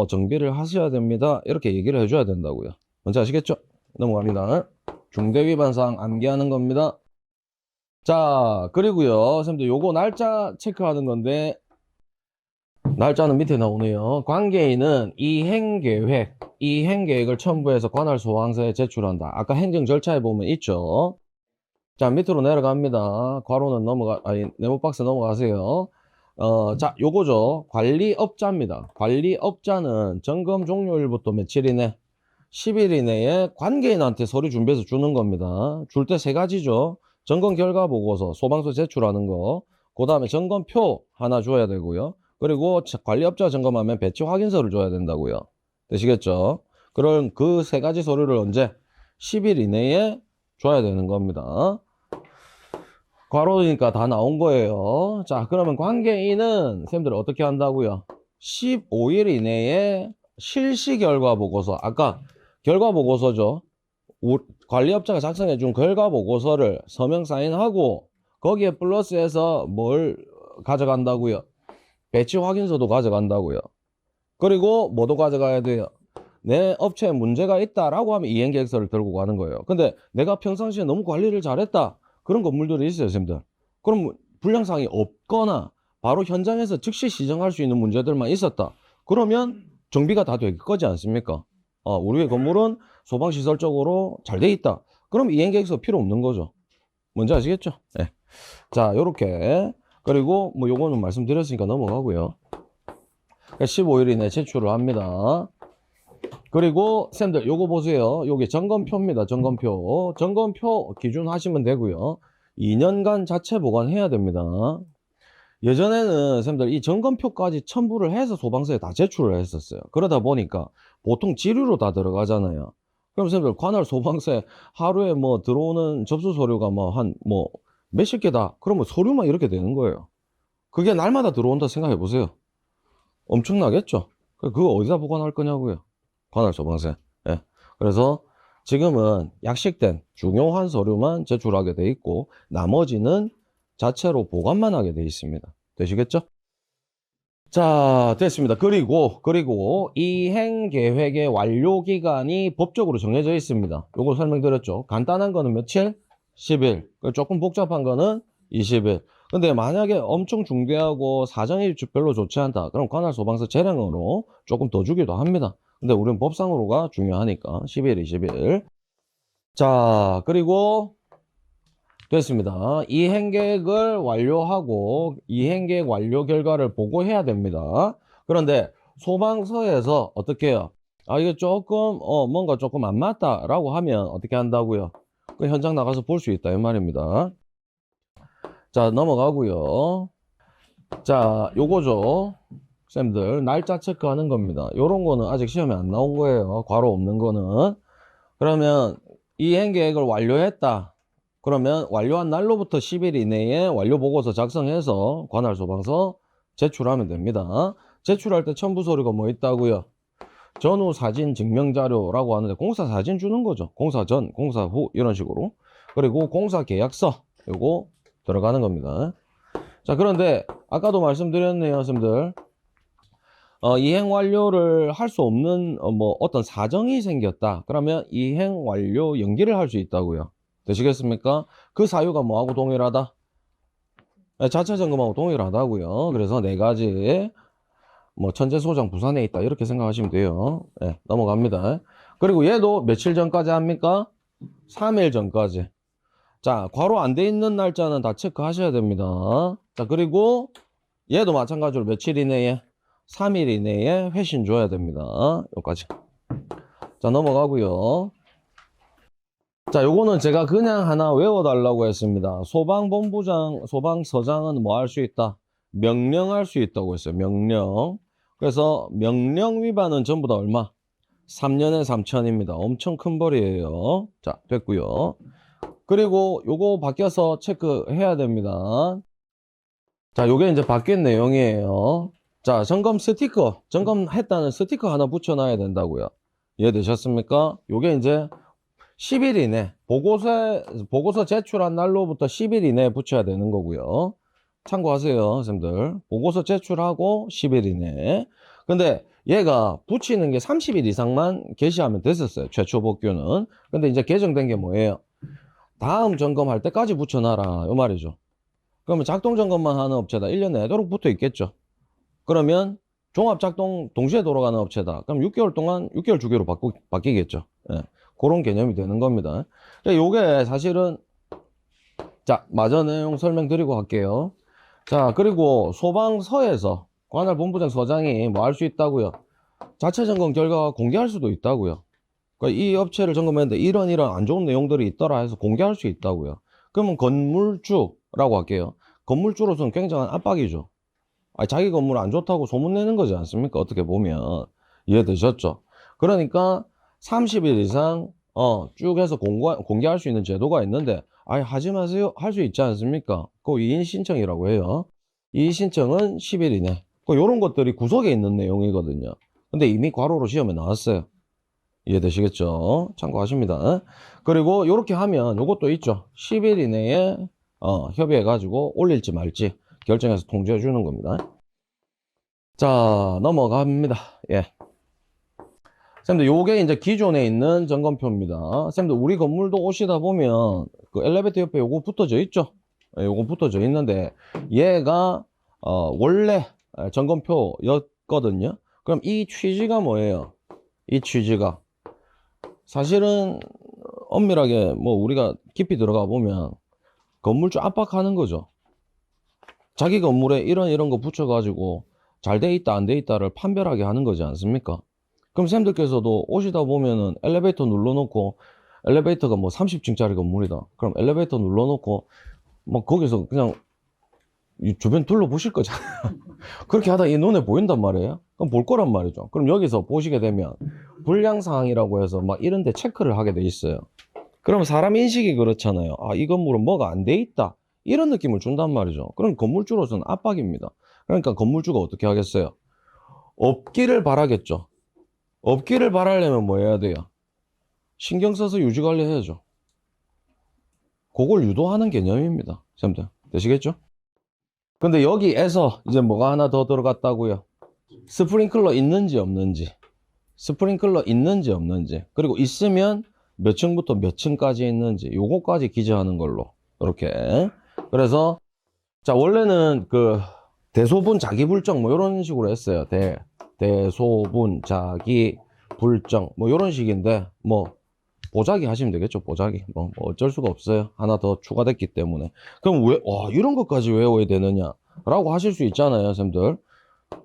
Speaker 1: 정비를 하셔야 됩니다. 이렇게 얘기를 해줘야 된다고요. 뭔지 아시겠죠? 넘어갑니다. 중대 위반 사항 암기하는 겁니다. 자, 그리고요, 선생님들 요거 날짜 체크하는 건데, 날짜는 밑에 나오네요. 관계인은 이행계획을 첨부해서 관할 소방서에 제출한다. 아까 행정 절차에 보면 있죠. 자, 밑으로 내려갑니다. 괄호는 네모 박스 넘어가세요. 자, 요거죠. 관리업자입니다. 관리업자는 점검 종료일부터 며칠 이내? 10일 이내에 관계인한테 서류 준비해서 주는 겁니다. 줄 때 세 가지죠. 점검 결과 보고서, 소방서 제출하는 거, 그 다음에 점검표 하나 줘야 되고요. 그리고 관리업자 점검하면 배치 확인서를 줘야 된다고요. 되시겠죠? 그럼 그 세 가지 서류를 언제? 10일 이내에 줘야 되는 겁니다. 괄호니까 다 나온 거예요. 자, 그러면 관계인은 쌤들 어떻게 한다고요? 15일 이내에 실시 결과 보고서, 아까 결과 보고서죠. 관리업자가 작성해 준 결과 보고서를 서명 사인하고 거기에 플러스해서 뭘 가져간다고요? 배치 확인서도 가져간다고요. 그리고 뭐도 가져가야 돼요? 내 업체에 문제가 있다라고 하면 이행계획서를 들고 가는 거예요. 근데 내가 평상시에 너무 관리를 잘했다. 그런 건물들이 있어요, 선생님들. 그럼 불량사항이 없거나 바로 현장에서 즉시 시정할 수 있는 문제들만 있었다. 그러면 정비가 다 될 거지 않습니까? 우리의 건물은 소방시설적으로 잘 돼 있다. 그럼 이행계획서 필요 없는 거죠. 뭔지 아시겠죠? 네. 자, 요렇게. 그리고 뭐 요거는 말씀드렸으니까 넘어가고요. 15일 이내 제출을 합니다. 그리고 쌤들 요거 보세요. 요게 점검표입니다. 점검표. 점검표 기준 하시면 되고요. 2년간 자체 보관해야 됩니다. 예전에는 쌤들 이 점검표까지 첨부를 해서 소방서에 다 제출을 했었어요. 그러다 보니까 보통 지류로 다 들어가잖아요. 그럼 쌤들 관할 소방서에 하루에 뭐 들어오는 접수 서류가 뭐 한 뭐 몇십 개다. 그러면 서류만 이렇게 되는 거예요. 그게 날마다 들어온다 생각해 보세요. 엄청나겠죠? 그거 어디다 보관할 거냐고요. 관할 소방서에. 예. 그래서 지금은 약식된 중요한 서류만 제출하게 돼 있고 나머지는 자체로 보관만 하게 돼 있습니다. 되시겠죠? 자, 됐습니다. 그리고 이행 계획의 완료 기간이 법적으로 정해져 있습니다. 요거 설명드렸죠. 간단한 거는 며칠? 10일. 조금 복잡한 거는 20일. 근데 만약에 엄청 중대하고 사정이 별로 좋지 않다. 그럼 관할 소방서 재량으로 조금 더 주기도 합니다. 근데 우리는 법상으로가 중요하니까 10일, 20일. 자, 그리고 됐습니다. 이행계획을 완료하고 이행계획 완료 결과를 보고해야 됩니다. 그런데 소방서에서 어떻게 해요? 이거 조금 뭔가 조금 안 맞다라고 하면 어떻게 한다고요? 그 현장 나가서 볼 수 있다 이 말입니다. 자, 넘어가고요. 자, 요거죠. 쌤들 날짜 체크하는 겁니다. 요런 거는 아직 시험에 안 나온 거예요. 괄호 없는 거는. 그러면 이행계획을 완료했다. 그러면 완료한 날로부터 10일 이내에 완료 보고서 작성해서 관할 소방서 제출하면 됩니다. 제출할 때 첨부 서류가 뭐 있다고요? 전후 사진 증명 자료라고 하는데 공사 사진 주는 거죠. 공사 전, 공사 후 이런 식으로. 그리고 공사 계약서 요거 들어가는 겁니다. 자, 그런데 아까도 말씀드렸네요, 선생님들. 이행 완료를 할 수 없는 뭐 어떤 사정이 생겼다. 그러면 이행 완료 연기를 할 수 있다고요. 되시겠습니까? 그 사유가 뭐하고 동일하다? 자체 점검하고 동일하다고요. 그래서 네 가지 뭐 천재소장 부산에 있다 이렇게 생각하시면 돼요. 네, 넘어갑니다. 그리고 얘도 며칠 전까지 합니까? 3일 전까지. 자, 괄호 안 돼 있는 날짜는 다 체크하셔야 됩니다. 자, 그리고 얘도 마찬가지로 며칠 이내에 3일 이내에 회신 줘야 됩니다. 여기까지. 자, 넘어가고요. 자, 요거는 제가 그냥 하나 외워달라고 했습니다. 소방본부장, 소방서장은 뭐 할 수 있다? 명령할 수 있다고 했어요. 명령. 그래서 명령 위반은 전부 다 얼마? 3년에 3천입니다. 엄청 큰 벌이에요. 자, 됐고요. 그리고 요거 바뀌어서 체크해야 됩니다. 자, 요게 이제 바뀐 내용이에요. 자, 점검 스티커, 점검했다는 스티커 하나 붙여놔야 된다고요. 이해되셨습니까? 요게 이제 10일 이내, 보고서 제출한 날로부터 10일 이내에 붙여야 되는 거고요. 참고하세요, 선생님들. 보고서 제출하고 10일 이내. 근데 얘가 붙이는 게 30일 이상만 게시하면 됐었어요. 최초 복귀는. 근데 이제 개정된 게 뭐예요? 다음 점검할 때까지 붙여놔라. 요 말이죠. 그러면 작동 점검만 하는 업체다. 1년 내도록 붙어 있겠죠. 그러면 종합 작동 동시에 돌아가는 업체다. 그럼 6개월 동안 6개월 주기로 바뀌겠죠. 예. 그런 개념이 되는 겁니다. 요게 사실은 자, 마저 내용 설명드리고 갈게요. 자, 그리고 소방서에서 관할 본부장 서장이 뭐 할 수 있다고요? 자체 점검 결과 공개할 수도 있다고요. 그러니까 이 업체를 점검했는데 이런 안 좋은 내용들이 있더라 해서 공개할 수 있다고요. 그러면 건물주라고 할게요. 건물주로서는 굉장한 압박이죠. 아니, 자기 건물 안 좋다고 소문내는 거지 않습니까? 어떻게 보면. 이해되셨죠? 그러니까 30일 이상 쭉 해서 공개할 수 있는 제도가 있는데 아예 하지 마세요. 할 수 있지 않습니까? 그 이의 신청이라고 해요. 이의 신청은 10일 이내. 요런 것들이 구석에 있는 내용이거든요. 근데 이미 괄호로 시험에 나왔어요. 이해되시겠죠? 참고하십니다. 그리고 요렇게 하면 요것도 있죠. 10일 이내에 협의해 가지고 올릴지 말지 결정해서 통지해 주는 겁니다. 자, 넘어갑니다. 예. 쌤들, 요게 이제 기존에 있는 점검표입니다. 쌤들, 우리 건물도 오시다 보면 그 엘리베이터 옆에 요거 붙어져 있죠? 예, 요거 붙어져 있는데 얘가 원래 점검표였거든요. 그럼 이 취지가 뭐예요? 이 취지가 사실은 엄밀하게 뭐 우리가 깊이 들어가 보면 건물주 압박하는 거죠. 자기 건물에 이런 거 붙여가지고 잘 돼 있다 안 돼 있다를 판별하게 하는 거지 않습니까? 그럼 쌤들께서도 오시다 보면은 엘리베이터 눌러놓고 엘리베이터가 뭐 30층짜리 건물이다. 그럼 엘리베이터 눌러놓고 뭐 거기서 그냥 이 주변 둘러보실 거잖아요. 그렇게 하다 이 눈에 보인단 말이에요. 그럼 볼 거란 말이죠. 그럼 여기서 보시게 되면 불량사항이라고 해서 막 이런 데 체크를 하게 돼 있어요. 그럼 사람 인식이 그렇잖아요. 아, 이 건물은 뭐가 안 돼 있다. 이런 느낌을 준단 말이죠. 그럼 건물주로서는 압박입니다. 그러니까 건물주가 어떻게 하겠어요? 없기를 바라겠죠. 없기를 바라려면 뭐 해야 돼요? 신경 써서 유지 관리해야죠. 그걸 유도하는 개념입니다. 선생님들, 되시겠죠? 근데 여기에서 이제 뭐가 하나 더 들어갔다고요? 스프링클러 있는지 없는지, 스프링클러 있는지 없는지, 그리고 있으면 몇 층부터 몇 층까지 있는지 요거까지 기재하는 걸로 이렇게. 그래서 자, 원래는 그 대소분 자기불정 뭐 이런 식으로 했어요. 대소분 자기불정 뭐 이런 식인데 뭐 보자기 하시면 되겠죠. 보자기 뭐 어쩔 수가 없어요. 하나 더 추가됐기 때문에. 그럼 왜 이런 것까지 외워야 되느냐 라고 하실 수 있잖아요, 쌤들.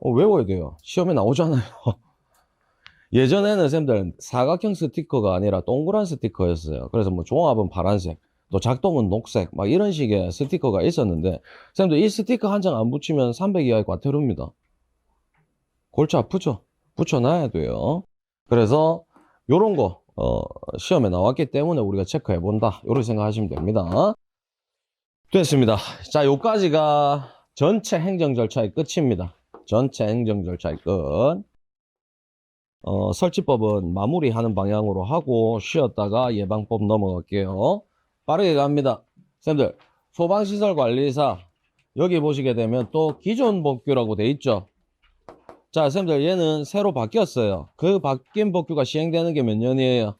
Speaker 1: 외워야 돼요. 시험에 나오잖아요. 예전에는 쌤들 사각형 스티커가 아니라 동그란 스티커였어요. 그래서 뭐 종합은 파란색, 또 작동은 녹색, 막 이런 식의 스티커가 있었는데, 쌤들 이 스티커 한 장 안 붙이면 300 이하의 과태료입니다. 골치 아프죠? 붙여놔야 돼요. 그래서 요런 거 시험에 나왔기 때문에 우리가 체크해 본다. 요렇게 생각하시면 됩니다. 됐습니다. 자, 요까지가 전체 행정 절차의 끝입니다. 전체 행정 절차의 끝. 설치법은 마무리하는 방향으로 하고 쉬었다가 예방법 넘어갈게요. 빠르게 갑니다. 쌤들, 소방시설관리사 여기 보시게 되면 또 기존 복규라고 돼 있죠. 자, 쌤들, 얘는 새로 바뀌었어요. 그 바뀐 복규가 시행되는 게 몇 년이에요?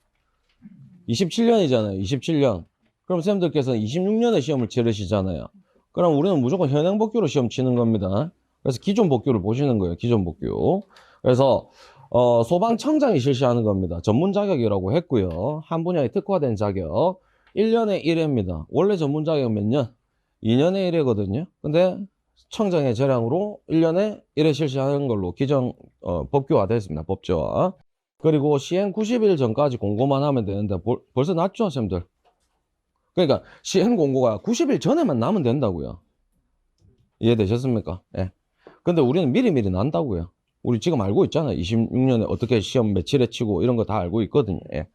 Speaker 1: 27년이잖아요. 27년. 그럼 쌤들께서는 26년에 시험을 치르시잖아요. 그럼 우리는 무조건 현행 복규로 시험 치는 겁니다. 그래서 기존 복규를 보시는 거예요. 기존 복규. 그래서 소방청장이 실시하는 겁니다. 전문 자격이라고 했고요. 한 분야에 특화된 자격 1년에 1회입니다. 원래 전문 자격은 몇 년? 2년에 1회거든요. 근데 청장의 재량으로 1년에 1회 실시하는 걸로 기존 법규화 됐습니다. 법제화. 그리고 시행 90일 전까지 공고만 하면 되는데 벌써 났죠, 쌤들? 그러니까 시행 공고가 90일 전에만 나면 된다고요. 이해되셨습니까? 예. 근데 우리는 미리미리 난다고요. 우리 지금 알고 있잖아요. 26년에 어떻게 시험 며칠에 치고 이런 거 다 알고 있거든요. 예.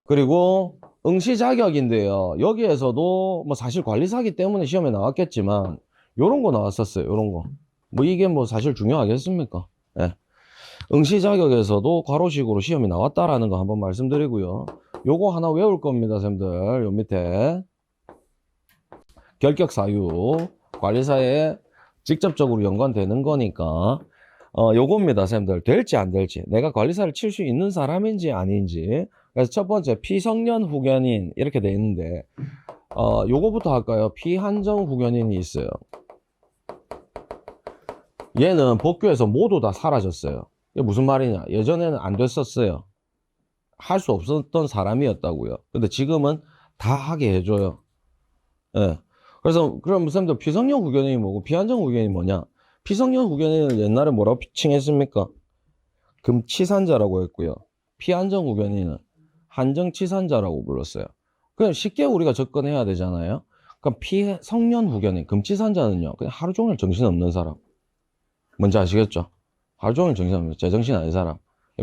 Speaker 1: 그리고 응시 자격인데요. 여기에서도 뭐 사실 관리사기 때문에 시험에 나왔겠지만 요런 거 나왔었어요. 요런 거. 뭐 이게 뭐 사실 중요하겠습니까? 예. 응시 자격에서도 괄호식으로 시험이 나왔다라는 거 한번 말씀드리고요. 요거 하나 외울 겁니다, 쌤들. 요 밑에 결격 사유 관리사에 직접적으로 연관되는 거니까 요겁니다, 쌤들. 될지 안 될지, 내가 관리사를 칠 수 있는 사람인지 아닌지. 그래서 첫 번째 피성년 후견인 이렇게 돼 있는데 요거부터 할까요? 피한정 후견인이 있어요. 얘는 법규에서 모두 다 사라졌어요. 이게 무슨 말이냐? 예전에는 안 됐었어요. 할 수 없었던 사람이었다고요. 근데 지금은 다 하게 해줘요. 예. 그래서 그럼 쌤들 피성년 후견인이 뭐고 피한정 후견인이 뭐냐? 피성년 후견인을 옛날에 뭐라고 칭했습니까? 금치산자라고 했고요. 피한정 후견인은 한정치산자라고 불렀어요. 그냥 쉽게 우리가 접근해야 되잖아요. 그럼 피성년 후견인, 금치산자는요, 그냥 하루 종일 정신없는 사람. 뭔지 아시겠죠? 하루 종일 정신없는, 제정신 아닌 사람.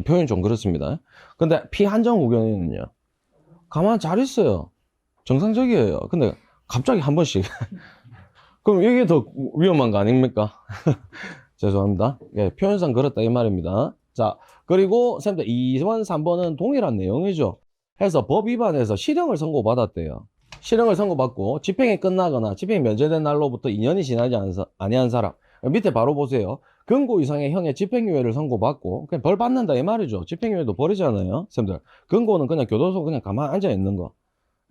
Speaker 1: 표현이 좀 그렇습니다. 근데 피한정 후견인은요, 가만 잘 있어요. 정상적이에요. 근데 갑자기 한 번씩. 그럼 이게 더 위험한 거 아닙니까? 죄송합니다. 예, 표현상 그렇다 이 말입니다. 자, 그리고 쌤들 2번, 3번은 동일한 내용이죠. 해서 법 위반해서 실형을 선고받았대요. 실형을 선고받고 집행이 끝나거나 집행이 면제된 날로부터 2년이 지나지 아니한 사람. 밑에 바로 보세요. 금고 이상의 형의 집행유예를 선고받고 그냥 벌 받는다 이 말이죠. 집행유예도 벌이잖아요. 쌤들. 금고는 그냥 교도소 그냥 가만 앉아 있는 거.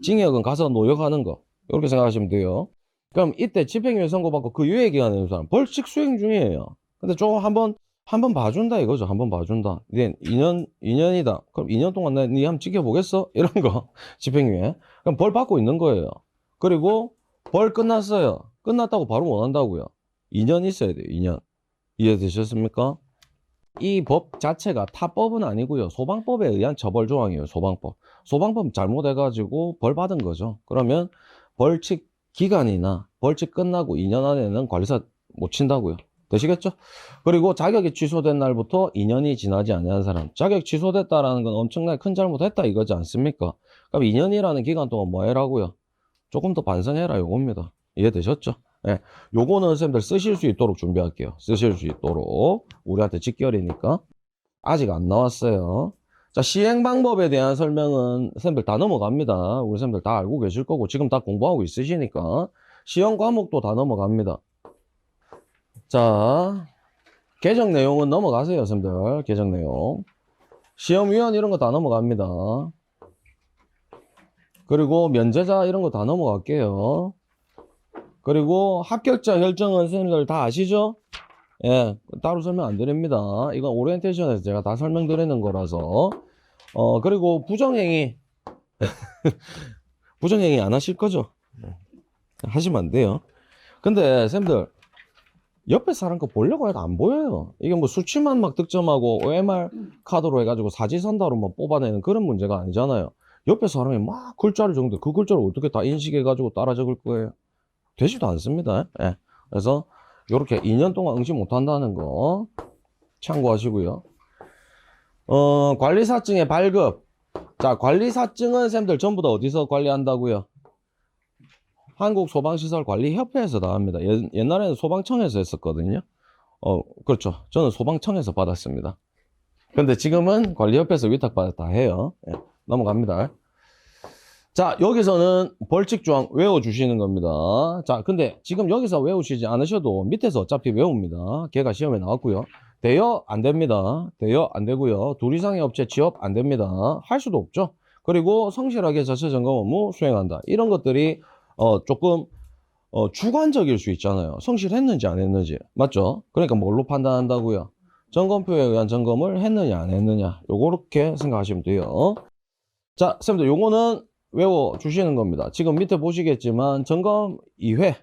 Speaker 1: 징역은 가서 노역하는 거. 이렇게 생각하시면 돼요. 그럼 이때 집행유예 선고받고 그 유예 기간에 있는 사람 벌칙 수행 중이에요. 근데 좀 한번 봐준다 이거죠. 한번 봐준다. 이제 2년이다. 그럼 2년 동안 네 한번 지켜보겠어? 이런 거. 집행유예. 그럼 벌 받고 있는 거예요. 그리고 벌 끝났어요. 끝났다고 바로 못 한다고요. 2년 있어야 돼요. 2년. 이해되셨습니까? 이 법 자체가 타법은 아니고요. 소방법에 의한 처벌 조항이에요. 소방법. 소방법 잘못해가지고 벌 받은 거죠. 그러면 벌칙 기간이나 벌칙 끝나고 2년 안에는 관리사 못 친다고요. 되시겠죠? 그리고 자격이 취소된 날부터 2년이 지나지 않은 사람. 자격 취소됐다라는 건 엄청나게 큰 잘못했다 이거지 않습니까? 그럼 2년이라는 기간 동안 뭐 해라고요? 조금 더 반성해라 요겁니다. 이해되셨죠? 예. 요거는 선생님들 쓰실 수 있도록 준비할게요. 쓰실 수 있도록. 우리한테 직결이니까. 아직 안 나왔어요. 자, 시행 방법에 대한 설명은 선생님들 다 넘어갑니다. 우리 선생님들 다 알고 계실 거고 지금 다 공부하고 있으시니까 시험 과목도 다 넘어갑니다. 자, 개정 내용은 넘어가세요, 선생님들. 개정 내용. 시험위원 이런 거 다 넘어갑니다. 그리고 면제자 이런 거 다 넘어갈게요. 그리고 합격자 결정은 선생님들 다 아시죠? 예, 따로 설명 안 드립니다. 이건 오리엔테이션에서 제가 다 설명드리는 거라서. 그리고 부정행위. 부정행위 안 하실 거죠? 하시면 안 돼요. 근데 쌤들 옆에 사람 거 보려고 해도 안 보여요. 이게 뭐 수치만 막 득점하고 OMR 카드로 해가지고 사지선다로 뭐 뽑아내는 그런 문제가 아니잖아요. 옆에 사람이 막 글자를 적는데 그 글자를 어떻게 다 인식해가지고 따라 적을 거예요? 되지도 않습니다. 예. 그래서 이렇게 2년 동안 응시 못한다는 거 참고하시고요. 관리사증의 발급. 자, 관리사증은 쌤들 전부 다 어디서 관리한다고요? 한국소방시설관리협회에서 나옵니다. 옛날에는 소방청에서 했었거든요. 그렇죠. 저는 소방청에서 받았습니다. 근데 지금은 관리협회에서 위탁받았다 해요. 예, 넘어갑니다. 자, 여기서는 벌칙조항 외워주시는 겁니다. 자, 근데 지금 여기서 외우시지 않으셔도 밑에서 어차피 외웁니다. 걔가 시험에 나왔고요. 대여 안 됩니다. 대여 안 되고요. 둘 이상의 업체 취업 안 됩니다. 할 수도 없죠. 그리고 성실하게 자체 점검 업무 수행한다. 이런 것들이 조금 주관적일 수 있잖아요. 성실했는지 안 했는지. 맞죠? 그러니까 뭘로 판단한다고요? 점검표에 의한 점검을 했느냐 안 했느냐. 요렇게 생각하시면 돼요. 자, 쌤들 요거는 외워 주시는 겁니다. 지금 밑에 보시겠지만 점검 2회,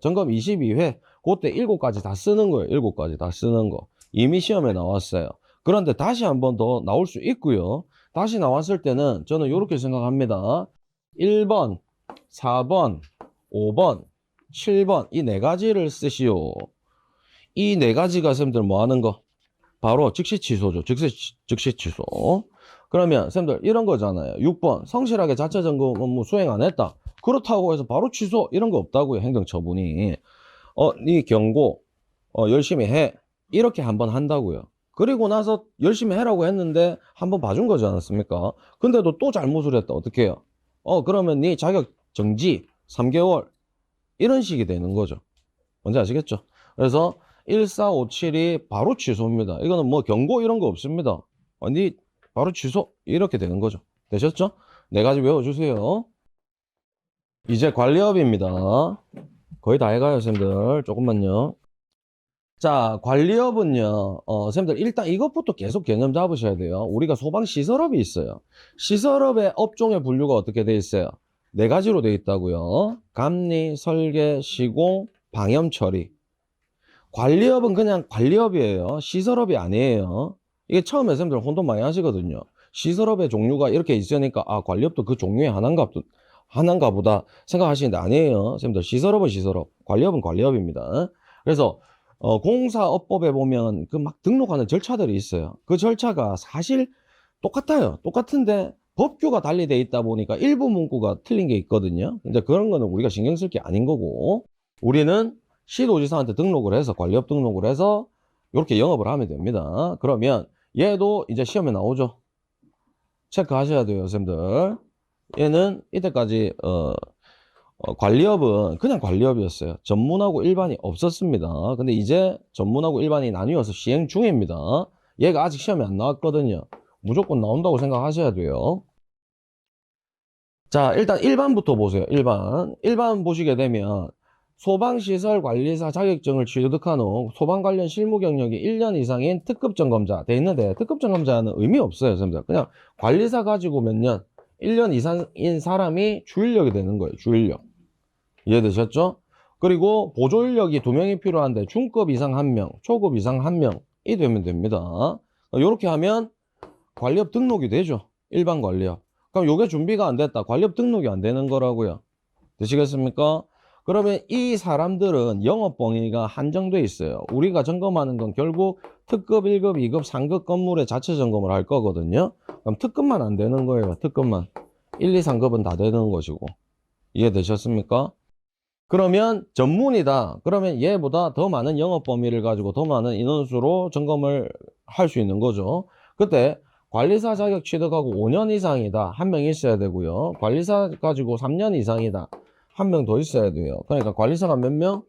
Speaker 1: 점검 22회 그때 7가지 다 쓰는 거예요. 7가지 다 쓰는 거. 이미 시험에 나왔어요. 그런데 다시 한 번 더 나올 수 있고요. 다시 나왔을 때는 저는 이렇게 생각합니다. 1번, 4번, 5번, 7번 이 네 가지를 쓰시오. 이 네 가지가 쌤들 뭐 하는 거? 바로 즉시 취소죠. 즉시 취소. 그러면 쌤들 이런 거잖아요. 6번 성실하게 자체 점검 업무 수행 안 했다. 그렇다고 해서 바로 취소 이런 거 없다고요. 행정처분이. 네 경고 열심히 해. 이렇게 한번 한다고요. 그리고 나서 열심히 해라고 했는데 한번 봐준 거지 않았습니까? 근데도 또 잘못을 했다. 어떻게 해요? 그러면 네 자격 정지 3개월 이런 식이 되는 거죠. 뭔지 아시겠죠? 그래서 1457이 바로 취소입니다. 이거는 뭐 경고 이런 거 없습니다. 네 바로 취소 이렇게 되는 거죠. 되셨죠? 네 가지 외워주세요. 이제 관리업입니다. 거의 다 해가요, 쌤들. 조금만요. 자, 관리업은요, 쌤들, 일단 이것부터 계속 개념 잡으셔야 돼요. 우리가 소방시설업이 있어요. 시설업의 업종의 분류가 어떻게 돼 있어요? 네 가지로 돼 있다고요. 감리, 설계, 시공, 방염 처리. 관리업은 그냥 관리업이에요. 시설업이 아니에요. 이게 처음에 쌤들 혼돈 많이 하시거든요. 시설업의 종류가 이렇게 있으니까, 관리업도 그 종류의 하나인가 보다 생각하시는데 아니에요. 쌤들, 시설업은 시설업, 관리업은 관리업입니다. 그래서 공사업법에 보면 그 막 등록하는 절차들이 있어요. 그 절차가 사실 똑같아요. 똑같은데 법규가 달리 돼 있다 보니까 일부 문구가 틀린 게 있거든요. 근데 그런 거는 우리가 신경 쓸 게 아닌 거고, 우리는 시도지사한테 등록을 해서 관리업 등록을 해서 이렇게 영업을 하면 됩니다. 그러면 얘도 이제 시험에 나오죠. 체크하셔야 돼요, 선생님들. 얘는 이때까지 관리업은 그냥 관리업이었어요. 전문하고 일반이 없었습니다. 근데 이제 전문하고 일반이 나뉘어서 시행 중입니다. 얘가 아직 시험에 안 나왔거든요. 무조건 나온다고 생각하셔야 돼요. 자, 일단 일반부터 보세요. 일반 보시게 되면 소방시설관리사 자격증을 취득한 후 소방 관련 실무 경력이 1년 이상인 특급점검자 돼 있는데, 특급점검자는 의미 없어요, 선생님들. 그냥 관리사 가지고 몇 년, 1년 이상인 사람이 주인력이 되는 거예요. 주인력. 이해되셨죠? 그리고 보조인력이 2명이 필요한데 중급 이상 1명, 초급 이상 1명이 되면 됩니다. 이렇게 하면 관리업 등록이 되죠. 일반 관리업. 그럼 요게 준비가 안 됐다. 관리업 등록이 안 되는 거라고요. 되시겠습니까? 그러면 이 사람들은 영업 범위가 한정돼 있어요. 우리가 점검하는 건 결국 특급 1급, 2급, 3급 건물의 자체 점검을 할 거거든요. 그럼 특급만 안 되는 거예요. 특급만. 1, 2, 3급은 다 되는 것이고. 이해되셨습니까? 그러면 전문이다. 그러면 얘보다 더 많은 영업 범위를 가지고 더 많은 인원수로 점검을 할 수 있는 거죠. 그때 관리사 자격 취득하고 5년 이상이다. 1명 있어야 되고요. 관리사 가지고 3년 이상이다. 1명 더 있어야 돼요. 그러니까 관리사가 몇 명?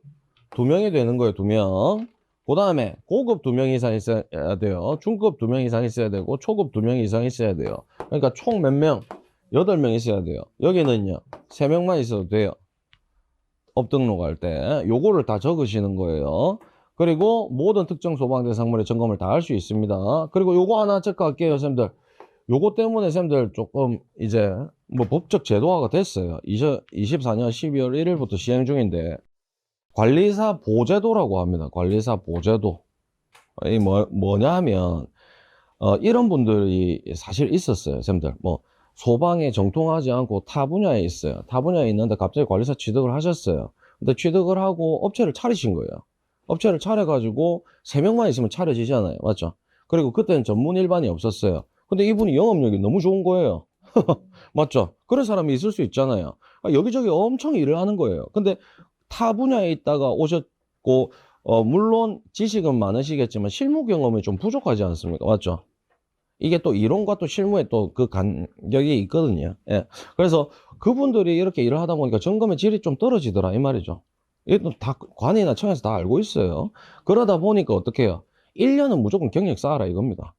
Speaker 1: 2명이 되는 거예요. 2명. 그 다음에 고급 2명 이상 있어야 돼요. 중급 2명 이상 있어야 되고 초급 2명 이상 있어야 돼요. 그러니까 총 몇 명? 8명 있어야 돼요. 여기는요 3명만 있어도 돼요. 업 등록할 때 요거를 다 적으시는 거예요. 그리고 모든 특정 소방 대상물의 점검을 다 할 수 있습니다. 그리고 요거 하나 체크할게요, 쌤들. 요거 때문에 쌤들 조금 이제 뭐 법적 제도화가 됐어요. 2024년 12월 1일부터 시행 중인데 관리사 보제도라고 합니다. 관리사 보제도. 이 뭐냐 하면 이런 분들이 사실 있었어요, 쌤들. 뭐 소방에 정통하지 않고 타 분야에 있어요. 타 분야에 있는데 갑자기 관리사 취득을 하셨어요. 근데 취득을 하고 업체를 차리신 거예요. 업체를 차려가지고 3명만 있으면 차려지잖아요. 맞죠? 그리고 그때는 전문 일반이 없었어요. 근데 이분이 영업력이 너무 좋은 거예요. 맞죠? 그런 사람이 있을 수 있잖아요. 여기저기 엄청 일을 하는 거예요. 근데 타 분야에 있다가 오셨고, 물론 지식은 많으시겠지만 실무 경험이 좀 부족하지 않습니까? 맞죠? 이게 또 이론과 또 실무에 또 그 간격이 있거든요. 예. 그래서 그분들이 이렇게 일을 하다 보니까 점검의 질이 좀 떨어지더라, 이 말이죠. 이것도 다 관이나 청에서 다 알고 있어요. 그러다 보니까 어떻게 해요? 1년은 무조건 경력 쌓아라 이겁니다.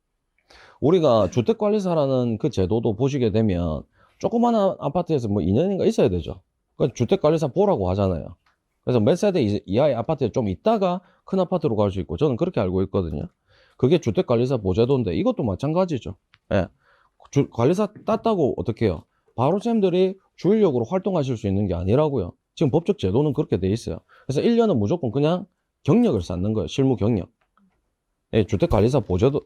Speaker 1: 우리가 주택관리사라는 그 제도도 보시게 되면 조그마한 아파트에서 뭐 2년인가 있어야 되죠. 그 주택관리사 보라고 하잖아요. 그래서 몇 세대 이하의 아파트에 좀 있다가 큰 아파트로 갈 수 있고, 저는 그렇게 알고 있거든요. 그게 주택관리사 보제도인데 이것도 마찬가지죠. 예. 관리사 땄다고 어떻게 해요? 바로 쌤들이 주인력으로 활동하실 수 있는 게 아니라고요. 지금 법적 제도는 그렇게 돼 있어요. 그래서 1년은 무조건 그냥 경력을 쌓는 거예요. 실무 경력. 예, 주택관리사 보제도,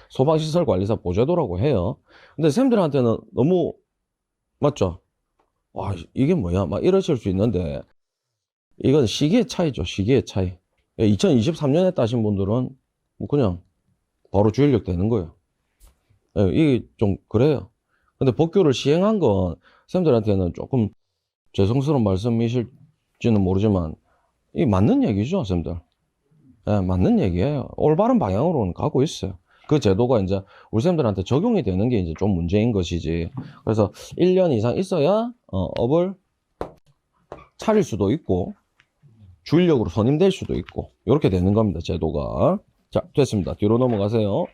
Speaker 1: 소방시설관리사 보제도라고 해요. 근데 쌤들한테는 너무, 맞죠? 와, 이게 뭐야? 막 이러실 수 있는데, 이건 시기의 차이죠. 시기의 차이. 2023년에 따신 분들은 뭐 그냥 바로 주일력 되는 거예요. 예, 이게 좀 그래요. 근데 법규를 시행한 건 쌤들한테는 조금 죄송스러운 말씀이실지는 모르지만 이 맞는 얘기죠, 쌤들. 예, 맞는 얘기예요. 올바른 방향으로는 가고 있어요. 그 제도가 이제 우리 쌤들한테 적용이 되는 게 이제 좀 문제인 것이지. 그래서 1년 이상 있어야 업을 차릴 수도 있고 주인력으로 선임될 수도 있고 이렇게 되는 겁니다, 제도가. 자, 됐습니다. 뒤로 넘어가세요.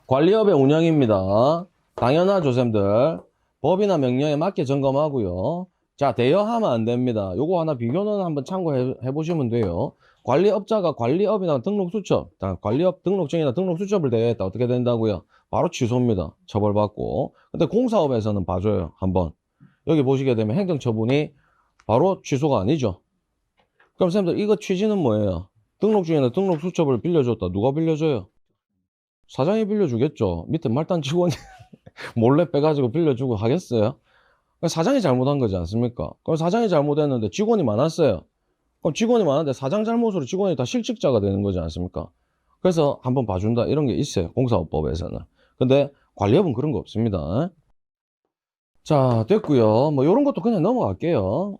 Speaker 1: 관리업의 운영입니다. 당연하죠, 쌤들. 법이나 명령에 맞게 점검하고요. 자, 대여하면 안 됩니다. 요거 하나 비교는 한번 참고해 보시면 돼요. 관리업자가 관리업이나 등록수첩, 관리업 등록증이나 등록수첩을 대여했다. 어떻게 된다고요? 바로 취소입니다. 처벌받고. 근데 공사업에서는 봐줘요. 한번. 여기 보시게 되면 행정처분이 바로 취소가 아니죠. 그럼 쌤들 이거 취지는 뭐예요? 등록증이나 등록수첩을 빌려줬다. 누가 빌려줘요? 사장이 빌려주겠죠. 밑에 말단 직원이 몰래 빼가지고 빌려주고 하겠어요? 사장이 잘못한 거지 않습니까? 그럼 사장이 잘못했는데 직원이 많았어요. 그럼 직원이 많은데 사장 잘못으로 직원이 다 실직자가 되는 거지 않습니까? 그래서 한번 봐준다 이런 게 있어요. 공사업법에서는. 근데 관리업은 그런 거 없습니다. 자, 됐고요. 뭐 이런 것도 그냥 넘어갈게요.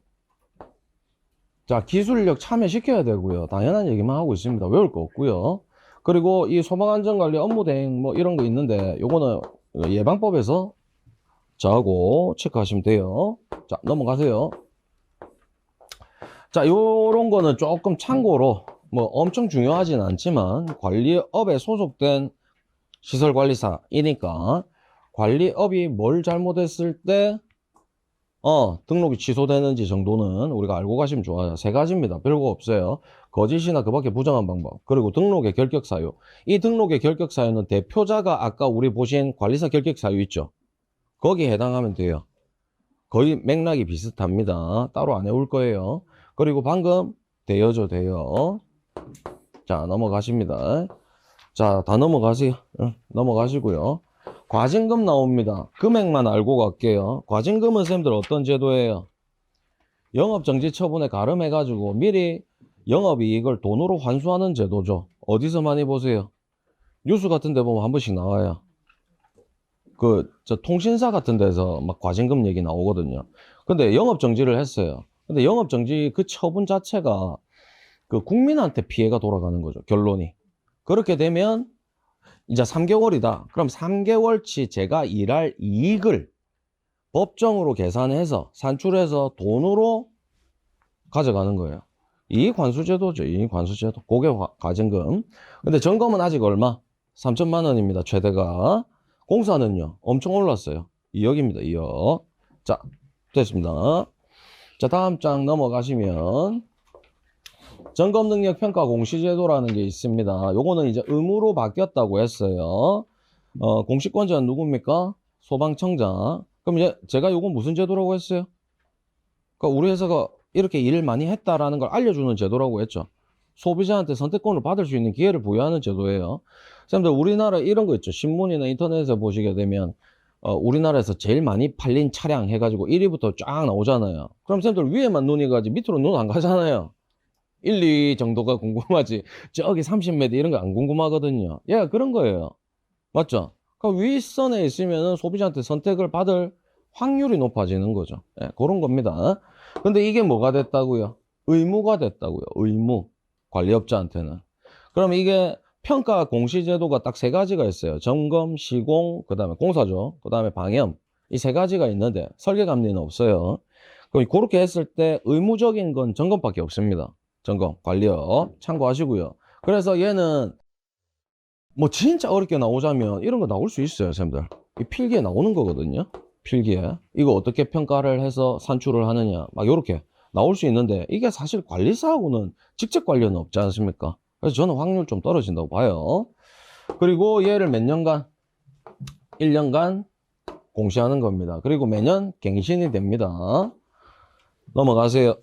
Speaker 1: 자, 기술력 참여시켜야 되고요. 당연한 얘기만 하고 있습니다. 외울 거 없고요. 그리고 이 소방안전관리 업무 대행 뭐 이런 거 있는데 요거는 예방법에서 자하고 체크하시면 돼요. 자, 넘어가세요. 자, 요런 거는 조금 참고로 뭐 엄청 중요하진 않지만 관리업에 소속된 시설관리사이니까 관리업이 뭘 잘못했을 때 등록이 취소되는지 정도는 우리가 알고 가시면 좋아요. 세 가지입니다. 별거 없어요. 거짓이나 그 밖에 부정한 방법. 그리고 등록의 결격사유. 이 등록의 결격사유는 대표자가 아까 우리 보신 관리사 결격사유 있죠? 거기에 해당하면 돼요. 거의 맥락이 비슷합니다. 따로 안 해올 거예요. 그리고 방금 대여죠, 대여. 자, 넘어가십니다. 자, 다 넘어가세요. 넘어가시고요. 과징금 나옵니다. 금액만 알고 갈게요. 과징금은 쌤들 어떤 제도예요? 영업정지 처분에 가름해가지고 미리 영업이익을 돈으로 환수하는 제도죠. 어디서 많이 보세요? 뉴스 같은 데 보면 한 번씩 나와요. 저 통신사 같은 데서 막 과징금 얘기 나오거든요. 근데 영업정지를 했어요. 근데 영업정지 그 처분 자체가 그 국민한테 피해가 돌아가는 거죠. 결론이. 그렇게 되면 이제 3개월이다. 그럼 3개월치 제가 일할 이익을 법정으로 계산해서 산출해서 돈으로 가져가는 거예요. 이익환수제도죠. 이익환수제도. 그게 과징금. 근데 점검은 아직 얼마? 3천만 원입니다. 최대가. 공사는요. 엄청 올랐어요. 2억입니다. 2억. 자, 됐습니다. 자, 다음 장 넘어가시면 점검능력 평가 공시제도라는 게 있습니다. 요거는 이제 의무로 바뀌었다고 했어요. 공시권자는 누굽니까? 소방청장. 그럼 이제 제가 요건 무슨 제도라고 했어요? 그러니까 우리 회사가 이렇게 일을 많이 했다라는 걸 알려주는 제도라고 했죠. 소비자한테 선택권을 받을 수 있는 기회를 부여하는 제도예요. 선생님들 우리나라 이런 거 있죠. 신문이나 인터넷에 보시게 되면 우리나라에서 제일 많이 팔린 차량 해가지고 1위부터 쫙 나오잖아요. 그럼 선생님들 위에만 눈이 가지 밑으로 눈 안 가잖아요. 1, 2 정도가 궁금하지. 저기 30m 이런 거 안 궁금하거든요. 얘가 그런 거예요. 맞죠? 그러니까 윗선에 있으면 소비자한테 선택을 받을 확률이 높아지는 거죠. 예, 그런 겁니다. 근데 이게 뭐가 됐다고요? 의무가 됐다고요. 의무. 관리업자한테는. 그럼 이게 평가 공시제도가 딱 세 가지가 있어요. 점검, 시공, 그 다음에 공사죠. 그 다음에 방염. 이 세 가지가 있는데 설계감리는 없어요. 그럼 그렇게 했을 때 의무적인 건 점검밖에 없습니다. 점검, 관리업 참고하시고요. 그래서 얘는 뭐 진짜 어렵게 나오자면 이런 거 나올 수 있어요, 쌤들. 이 필기에 나오는 거거든요. 필기에. 이거 어떻게 평가를 해서 산출을 하느냐. 막 요렇게 나올 수 있는데 이게 사실 관리사하고는 직접 관련은 없지 않습니까? 그래서 저는 확률 좀 떨어진다고 봐요. 그리고 얘를 몇 년간? 1년간 공시하는 겁니다. 그리고 매년 갱신이 됩니다. 넘어가세요.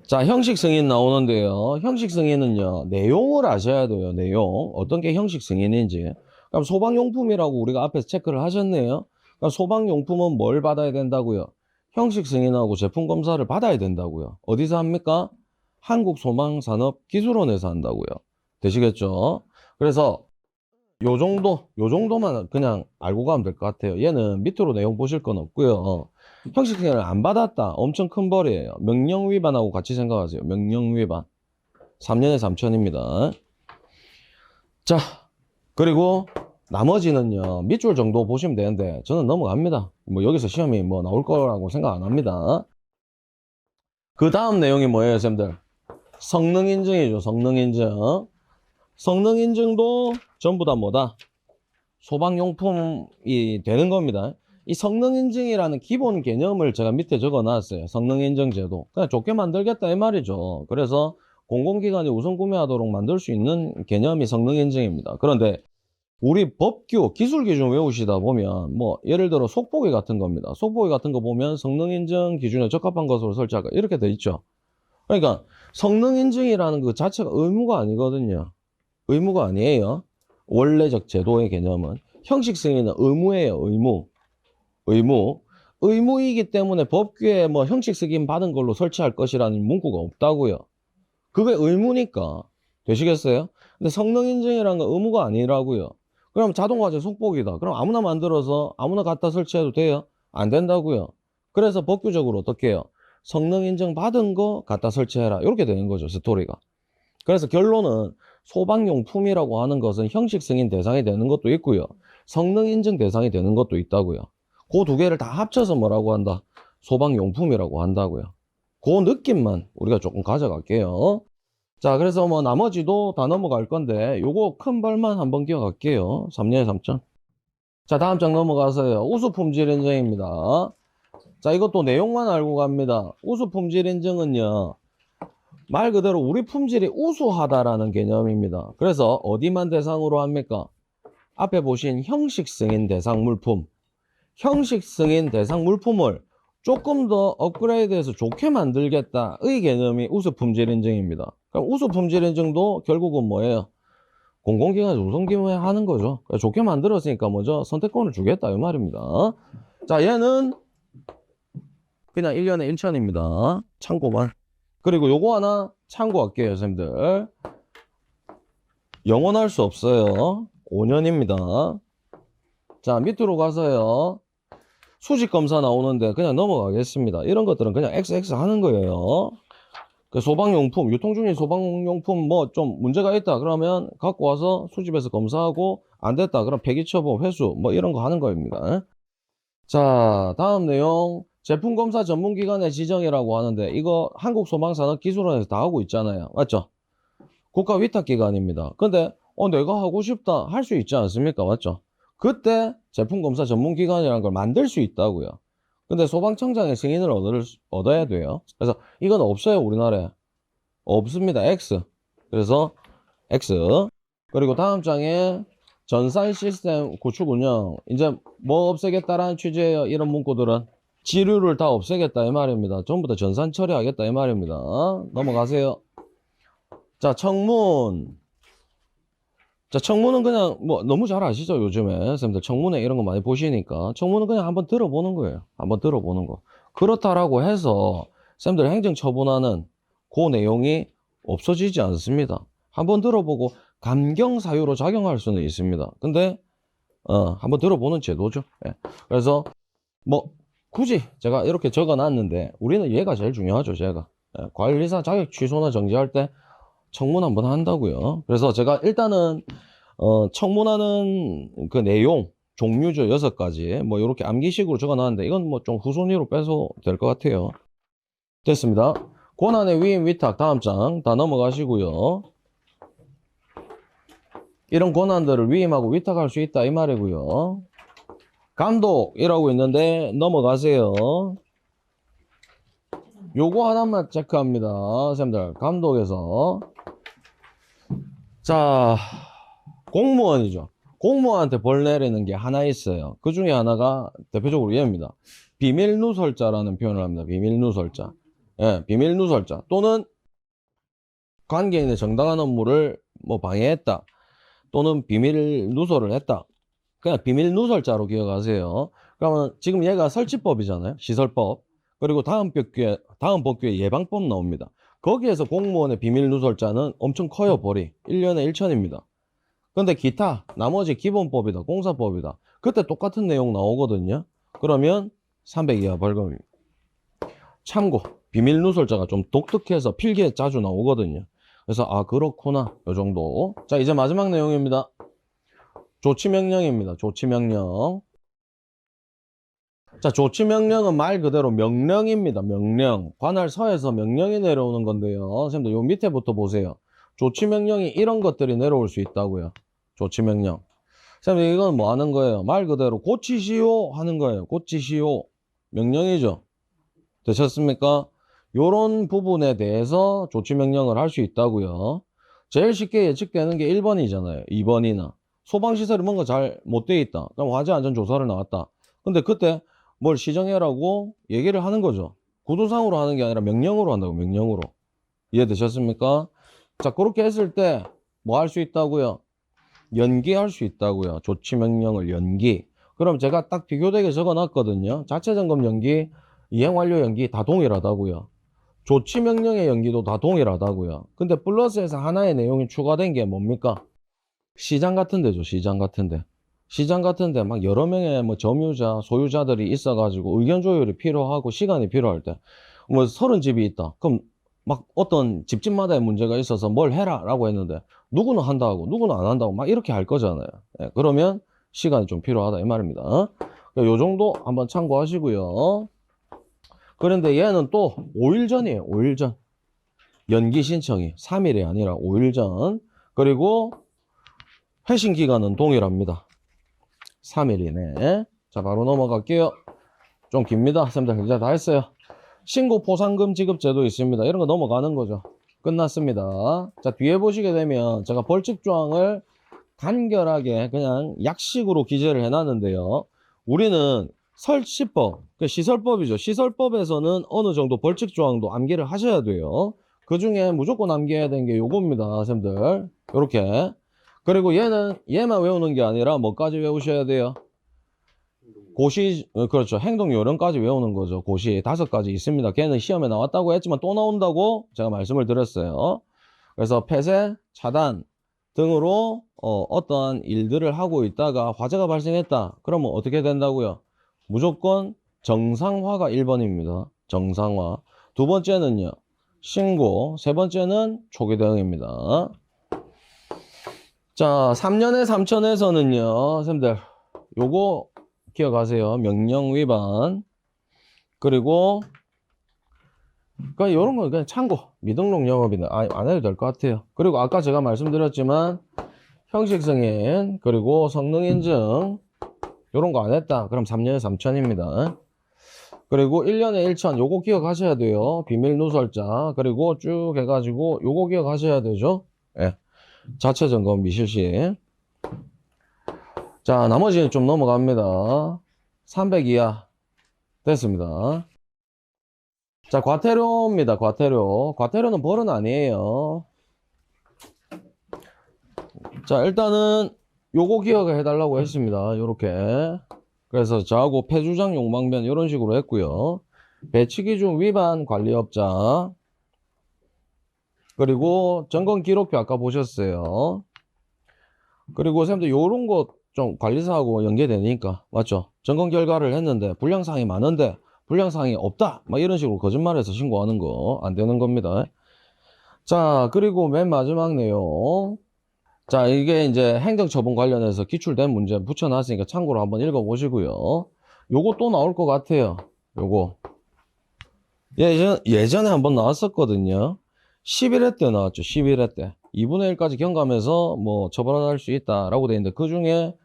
Speaker 1: 자, 형식 승인 나오는데요. 형식 승인은요, 내용을 아셔야 돼요. 내용. 어떤 게 형식 승인인지. 그럼 소방용품이라고 우리가 앞에서 체크를 하셨네요. 그럼 소방용품은 뭘 받아야 된다고요? 형식 승인하고 제품 검사를 받아야 된다고요. 어디서 합니까? 한국소방산업기술원에서 한다고요. 되시겠죠? 그래서 요 정도만 그냥 알고 가면 될 것 같아요. 얘는 밑으로 내용 보실 건 없고요. 형식 승인을 안 받았다. 엄청 큰 벌이에요. 명령 위반하고 같이 생각하세요. 명령 위반. 3년에 3천입니다. 자, 그리고 나머지는요. 밑줄 정도 보시면 되는데 저는 넘어갑니다. 뭐 여기서 시험이 뭐 나올 거라고 생각 안 합니다. 그 다음 내용이 뭐예요, 쌤들? 성능 인증이죠. 성능 인증. 성능 인증도 전부 다 뭐다? 소방용품이 되는 겁니다. 이 성능인증이라는 기본 개념을 제가 밑에 적어 놨어요. 성능인증제도. 그냥 좋게 만들겠다 이 말이죠. 그래서 공공기관이 우선 구매하도록 만들 수 있는 개념이 성능인증입니다. 그런데 우리 법규, 기술기준 외우시다 보면 뭐 예를 들어 속보기 같은 겁니다. 속보기 같은 거 보면 성능인증 기준에 적합한 것으로 설치할까 이렇게 돼 있죠. 그러니까 성능인증이라는 그 자체가 의무가 아니거든요. 의무가 아니에요. 원래적 제도의 개념은 형식 승인은 의무예요. 의무이기 때문에 법규에 뭐 형식 승인 받은 걸로 설치할 것이라는 문구가 없다고요. 그게 의무니까. 되시겠어요? 근데 성능 인증이라는 건 의무가 아니라고요. 그럼 자동화재 속보기다. 그럼 아무나 만들어서 아무나 갖다 설치해도 돼요? 안 된다고요. 그래서 법규적으로 어떻게 해요? 성능 인증 받은 거 갖다 설치해라. 이렇게 되는 거죠. 스토리가. 그래서 결론은 소방용품이라고 하는 것은 형식 승인 대상이 되는 것도 있고요. 성능 인증 대상이 되는 것도 있다고요. 그 두 개를 다 합쳐서 뭐라고 한다? 소방용품이라고 한다고요. 그 느낌만 우리가 조금 가져갈게요. 자, 그래서 뭐 나머지도 다 넘어갈 건데 요거 큰 벌만 한번 기억할게요. 3년에 3천. 자, 다음 장 넘어가서요. 우수품질 인증입니다. 자, 이것도 내용만 알고 갑니다. 우수품질 인증은요. 말 그대로 우리 품질이 우수하다라는 개념입니다. 그래서 어디만 대상으로 합니까? 앞에 보신 형식 승인 대상 물품. 형식 승인 대상 물품을 조금 더 업그레이드해서 좋게 만들겠다의 개념이 우수품질 인증입니다. 그럼 우수품질 인증도 결국은 뭐예요? 공공기관 우선기관에 하는 거죠. 좋게 만들었으니까 뭐죠? 선택권을 주겠다 이 말입니다. 자, 얘는 그냥 1년에 1천입니다. 참고만. 그리고 요거 하나 참고할게요, 선생님들. 영원할 수 없어요. 5년입니다. 자, 밑으로 가서요. 수직검사 나오는데 그냥 넘어가겠습니다. 이런 것들은 그냥 XX 하는 거예요. 그 소방용품, 유통 중인 소방용품 뭐 좀 문제가 있다 그러면 갖고 와서 수집해서 검사하고 안 됐다 그럼 폐기 처분, 회수 뭐 이런 거 하는 거입니다. 자, 다음 내용. 제품검사 전문기관의 지정이라고 하는데 이거 한국소방산업기술원에서 다 하고 있잖아요. 맞죠? 국가위탁기관입니다. 근데 내가 하고 싶다 할 수 있지 않습니까? 맞죠? 그때 제품검사 전문기관이라는 걸 만들 수 있다고요. 근데 소방청장의 승인을 얻어야 돼요. 그래서 이건 없어요. 우리나라에. 없습니다. X. 그래서 X. 그리고 다음 장에 전산 시스템 구축 운영. 이제 뭐 없애겠다라는 취지예요. 이런 문구들은. 지류를 다 없애겠다 이 말입니다. 전부 다 전산 처리하겠다 이 말입니다. 넘어가세요. 자, 청문. 자, 청문은 그냥 뭐 너무 잘 아시죠? 요즘에 선생님들 청문회 이런 거 많이 보시니까 청문은 그냥 한번 들어보는 거예요. 한번 들어보는 거. 그렇다라고 해서 선생님들 행정처분하는 그 내용이 없어지지 않습니다. 한번 들어보고 감경 사유로 작용할 수는 있습니다. 근데 한번 들어보는 제도죠. 예. 그래서 뭐 굳이 제가 이렇게 적어 놨는데 우리는 얘가 제일 중요하죠. 제가 관리사 자격 취소나 정지할 때 청문 한번 한다고요. 그래서 제가 일단은 청문하는 그 내용 종류죠. 6가지 뭐 이렇게 암기식으로 적어 놨는데 이건 뭐 좀 후순위로 빼서 될 것 같아요. 됐습니다. 권한의 위임 위탁 다음 장 다 넘어가시고요. 이런 권한들을 위임하고 위탁할 수 있다 이 말이고요. 감독이라고 있는데 넘어가세요. 요거 하나만 체크합니다. 선생님들 감독에서 자 공무원이죠. 공무원한테 벌 내리는 게 하나 있어요. 그 중에 하나가 대표적으로 얘입니다. 비밀누설자라는 표현을 합니다. 비밀누설자. 예, 비밀 누설자 또는 관계인의 정당한 업무를 뭐 방해했다 또는 비밀 누설을 했다. 그냥 비밀 누설자로 기억하세요. 그러면 지금 얘가 설치법이잖아요. 시설법. 그리고 다음 법규에 예방법 나옵니다. 거기에서 공무원의 비밀 누설자는 엄청 커요, 벌이. 1년에 1천입니다. 근데 기타, 나머지 기본법이다, 공사법이다. 그때 똑같은 내용 나오거든요. 그러면 300 이하 벌금입니다. 참고, 비밀 누설자가 좀 독특해서 필기에 자주 나오거든요. 그래서, 아, 그렇구나. 요 정도. 자, 이제 마지막 내용입니다. 조치명령입니다. 조치명령. 자, 조치명령은 말 그대로 명령입니다. 명령. 관할서에서 명령이 내려오는 건데요. 선생님들 요 밑에부터 보세요. 조치명령이 이런 것들이 내려올 수 있다고요. 조치명령. 선생님 이건 뭐 하는 거예요? 말 그대로 고치시오 하는 거예요. 고치시오. 명령이죠. 되셨습니까? 요런 부분에 대해서 조치명령을 할 수 있다고요. 제일 쉽게 예측되는 게 1번이잖아요. 2번이나. 소방시설이 뭔가 잘 못 돼 있다. 그럼 화재안전조사를 나왔다. 근데 그때 뭘 시정해라고 얘기를 하는 거죠. 구두상으로 하는 게 아니라 명령으로 한다고, 명령으로. 이해되셨습니까? 자, 그렇게 했을 때 뭐 할 수 있다고요? 연기할 수 있다고요. 조치명령을 연기. 그럼 제가 딱 비교되게 적어 놨거든요. 자체점검 연기, 이행완료 연기 다 동일하다고요. 조치명령의 연기도 다 동일하다고요. 근데 플러스에서 하나의 내용이 추가된 게 뭡니까? 시장 같은 데죠. 시장 같은 데. 시장 같은 데 막 여러 명의 뭐 점유자, 소유자들이 있어가지고 의견 조율이 필요하고 시간이 필요할 때, 뭐 30집이 있다. 그럼 막 어떤 집집마다의 문제가 있어서 뭘 해라 라고 했는데 누구는 한다고 누구는 안 한다고 막 이렇게 할 거잖아요. 예, 그러면 시간이 좀 필요하다 이 말입니다. 요 정도 한번 참고하시고요. 그런데 얘는 또 5일 전이에요. 5일 전. 연기 신청이 3일이 아니라 5일 전. 그리고 회신 기간은 동일합니다. 3일 이내. 자, 바로 넘어갈게요. 좀 깁니다. 선생님들 이제 다 했어요. 신고 포상금 지급 제도 있습니다. 이런 거 넘어가는 거죠. 끝났습니다. 자, 뒤에 보시게 되면 제가 벌칙 조항을 간결하게 그냥 약식으로 기재를 해놨는데요. 우리는 설치법, 그 시설법이죠. 시설법에서는 어느 정도 벌칙 조항도 암기를 하셔야 돼요. 그 중에 무조건 암기해야 되는 게 요겁니다, 선생님들. 요렇게. 그리고 얘만 외우는 게 아니라 뭐까지 외우셔야 돼요? 고시, 그렇죠. 행동 요령까지 외우는 거죠. 고시 5가지 있습니다. 걔는 시험에 나왔다고 했지만 또 나온다고 제가 말씀을 드렸어요. 그래서 폐쇄, 차단 등으로 어떠한 일들을 하고 있다가 화재가 발생했다. 그러면 어떻게 된다고요? 무조건 정상화가 1번입니다. 정상화. 두 번째는요. 신고. 세 번째는 초기 대응입니다. 자, 3년에 3천에서는요. 선생님들 요거 기억하세요. 명령 위반. 그리고 그러니까 이런 거 그냥 참고 미등록 영업이나 안 해도 될 것 같아요. 그리고 아까 제가 말씀드렸지만 형식 승인 그리고 성능 인증 이런 거 안 했다. 그럼 3년에 3천입니다. 그리고 1년에 1천 요거 기억하셔야 돼요. 비밀 누설자 그리고 쭉 해가지고 요거 기억하셔야 되죠. 예. 자체 점검 미실시. 자, 나머지는 좀 넘어갑니다. 300 이하 됐습니다. 자, 과태료입니다. 과태료. 과태료는 벌은 아니에요. 자, 일단은 요거 기억을 해달라고 했습니다. 요렇게. 그래서 저하고 폐주장 용방면 이런 식으로 했고요. 배치기준 위반 관리업자. 그리고 점검 기록표 아까 보셨어요. 그리고 선생님들 요런 거 좀 관리사하고 연계되니까 맞죠? 점검 결과를 했는데 불량사항이 많은데 불량사항이 없다 막 이런 식으로 거짓말해서 신고하는 거 안 되는 겁니다. 자, 그리고 맨 마지막 내용. 자, 이게 이제 행정처분 관련해서 기출된 문제 붙여놨으니까 참고로 한번 읽어보시고요. 요거 또 나올 것 같아요. 요거 예전에 한번 나왔었거든요. 11회 때 나왔죠. 11회 때 2분의 1까지 경감해서 뭐 처벌할 수 있다라고 되어 있는데 그 중에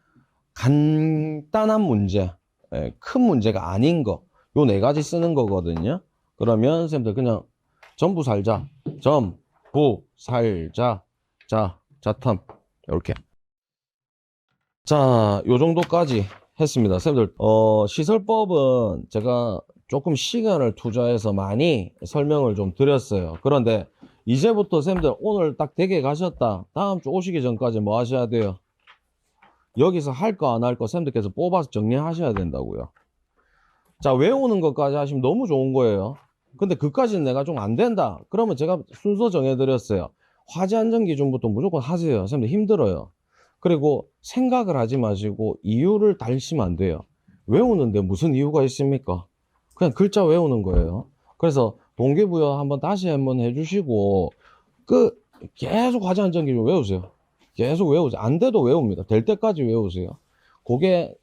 Speaker 1: 간단한 문제, 큰 문제가 아닌 거, 요 4가지 쓰는 거거든요. 그러면 선생님들 그냥 전부 살자, 전부 살자, 자, 자탐 이렇게. 자, 요 정도까지 했습니다. 선생님들 시설법은 제가 조금 시간을 투자해서 많이 설명을 좀 드렸어요. 그런데 이제부터 쌤들 오늘 딱 댁에 가셨다. 다음 주 오시기 전까지 뭐 하셔야 돼요? 여기서 할 거 안 할 거 쌤들께서 뽑아서 정리하셔야 된다고요. 자, 외우는 것까지 하시면 너무 좋은 거예요. 근데 그까지는 내가 좀 안 된다. 그러면 제가 순서 정해드렸어요. 화재 안전 기준부터 무조건 하세요. 쌤들 힘들어요. 그리고 생각을 하지 마시고 이유를 달시면 안 돼요. 외우는데 무슨 이유가 있습니까? 그냥 글자 외우는 거예요. 그래서 동기부여 다시 한번 해주시고 계속 화재 안전 기준 외우세요. 계속 외우세요. 안 돼도 외웁니다. 될 때까지 외우세요. 그게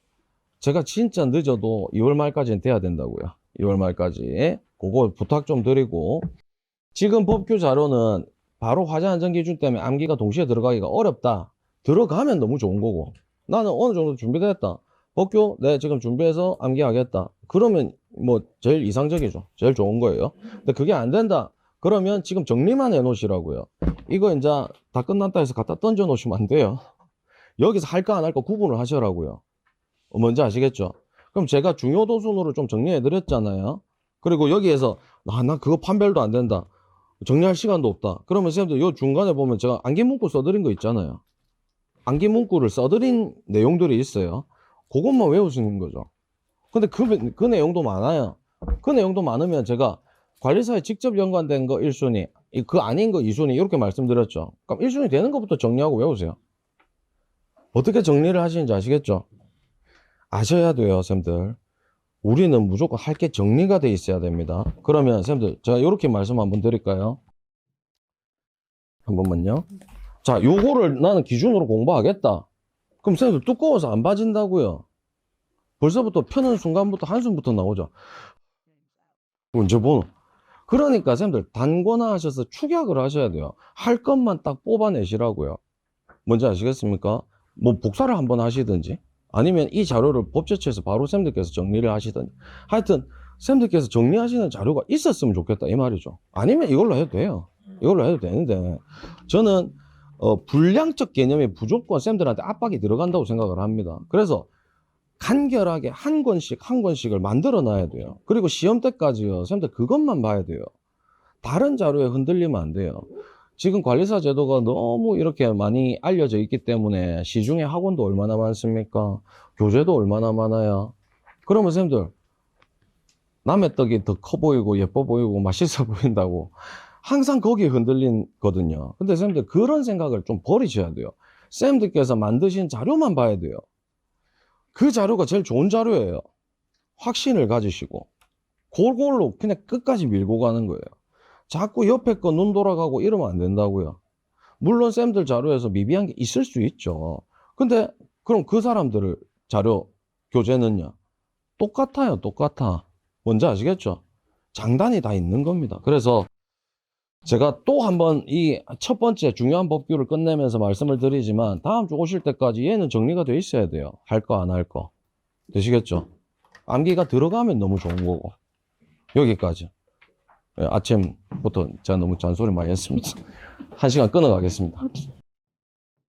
Speaker 1: 제가 진짜 늦어도 2월 말까지는 돼야 된다고요. 2월 말까지. 그거 부탁 좀 드리고, 지금 법규 자료는 바로 화재 안전 기준 때문에 암기가 동시에 들어가기가 어렵다. 들어가면 너무 좋은 거고, 나는 어느 정도 준비됐다. 법규 네 지금 준비해서 암기하겠다. 그러면 뭐 제일 이상적이죠. 제일 좋은 거예요. 근데 그게 안 된다. 그러면 지금 정리만 해 놓으시라고요. 이거 이제 다 끝났다 해서 갖다 던져 놓으시면 안 돼요. 여기서 할까 안 할까 구분을 하시라고요. 뭔지 아시겠죠? 그럼 제가 중요도 순으로 좀 정리해 드렸잖아요. 그리고 여기에서 나 그거 판별도 안 된다. 정리할 시간도 없다. 그러면 선생님들 요 중간에 보면 제가 암기 문구 써드린 거 있잖아요. 암기 문구를 써드린 내용들이 있어요. 그것만 외우시는 거죠. 근데 그 내용도 많아요. 그 내용도 많으면 제가 관리사에 직접 연관된 거 1순위, 그 아닌 거 2순위 이렇게 말씀드렸죠. 그럼 1순위 되는 것부터 정리하고 외우세요. 어떻게 정리를 하시는지 아시겠죠? 아셔야 돼요, 쌤들. 우리는 무조건 할 게 정리가 돼 있어야 됩니다. 그러면 쌤들 제가 이렇게 말씀 한번 드릴까요? 한 번만요. 자, 요거를 나는 기준으로 공부하겠다. 그럼 쌤들 두꺼워서 안 봐진다고요. 벌써부터 펴는 순간부터 한숨부터 나오죠. 언제 보노? 그러니까 쌤들 단권화 하셔서 축약을 하셔야 돼요. 할 것만 딱 뽑아내시라고요. 뭔지 아시겠습니까? 뭐 복사를 한번 하시든지 아니면 이 자료를 법제처에서 바로 쌤들께서 정리를 하시든지, 하여튼 쌤들께서 정리하시는 자료가 있었으면 좋겠다 이 말이죠. 아니면 이걸로 해도 돼요. 이걸로 해도 되는데 저는 분량적 개념이 무조건 쌤들한테 압박이 들어간다고 생각을 합니다. 그래서 간결하게 한 권씩을 만들어 놔야 돼요. 그리고 시험 때까지요 쌤들 그것만 봐야 돼요. 다른 자료에 흔들리면 안 돼요. 지금 관리사 제도가 너무 이렇게 많이 알려져 있기 때문에 시중에 학원도 얼마나 많습니까? 교재도 얼마나 많아요. 그러면 쌤들 남의 떡이 더 커 보이고 예뻐 보이고 맛있어 보인다고 항상 거기에 흔들리거든요. 근데 쌤들 그런 생각을 좀 버리셔야 돼요. 쌤들께서 만드신 자료만 봐야 돼요. 그 자료가 제일 좋은 자료예요. 확신을 가지시고 그걸로 그냥 끝까지 밀고 가는 거예요. 자꾸 옆에 거 눈 돌아가고 이러면 안 된다고요. 물론 쌤들 자료에서 미비한 게 있을 수 있죠. 근데 그럼 그 사람들 자료 교재는요 똑같아요. 똑같아. 뭔지 아시겠죠? 장단이 다 있는 겁니다. 그래서 제가 또 한번 이 첫 번째 중요한 법규를 끝내면서 말씀을 드리지만 다음 주 오실 때까지 얘는 정리가 돼 있어야 돼요. 할 거 안 할 거. 되시겠죠? 암기가 들어가면 너무 좋은 거고. 여기까지. 아침부터 제가 너무 잔소리 많이 했습니다. 1시간 끊어가겠습니다.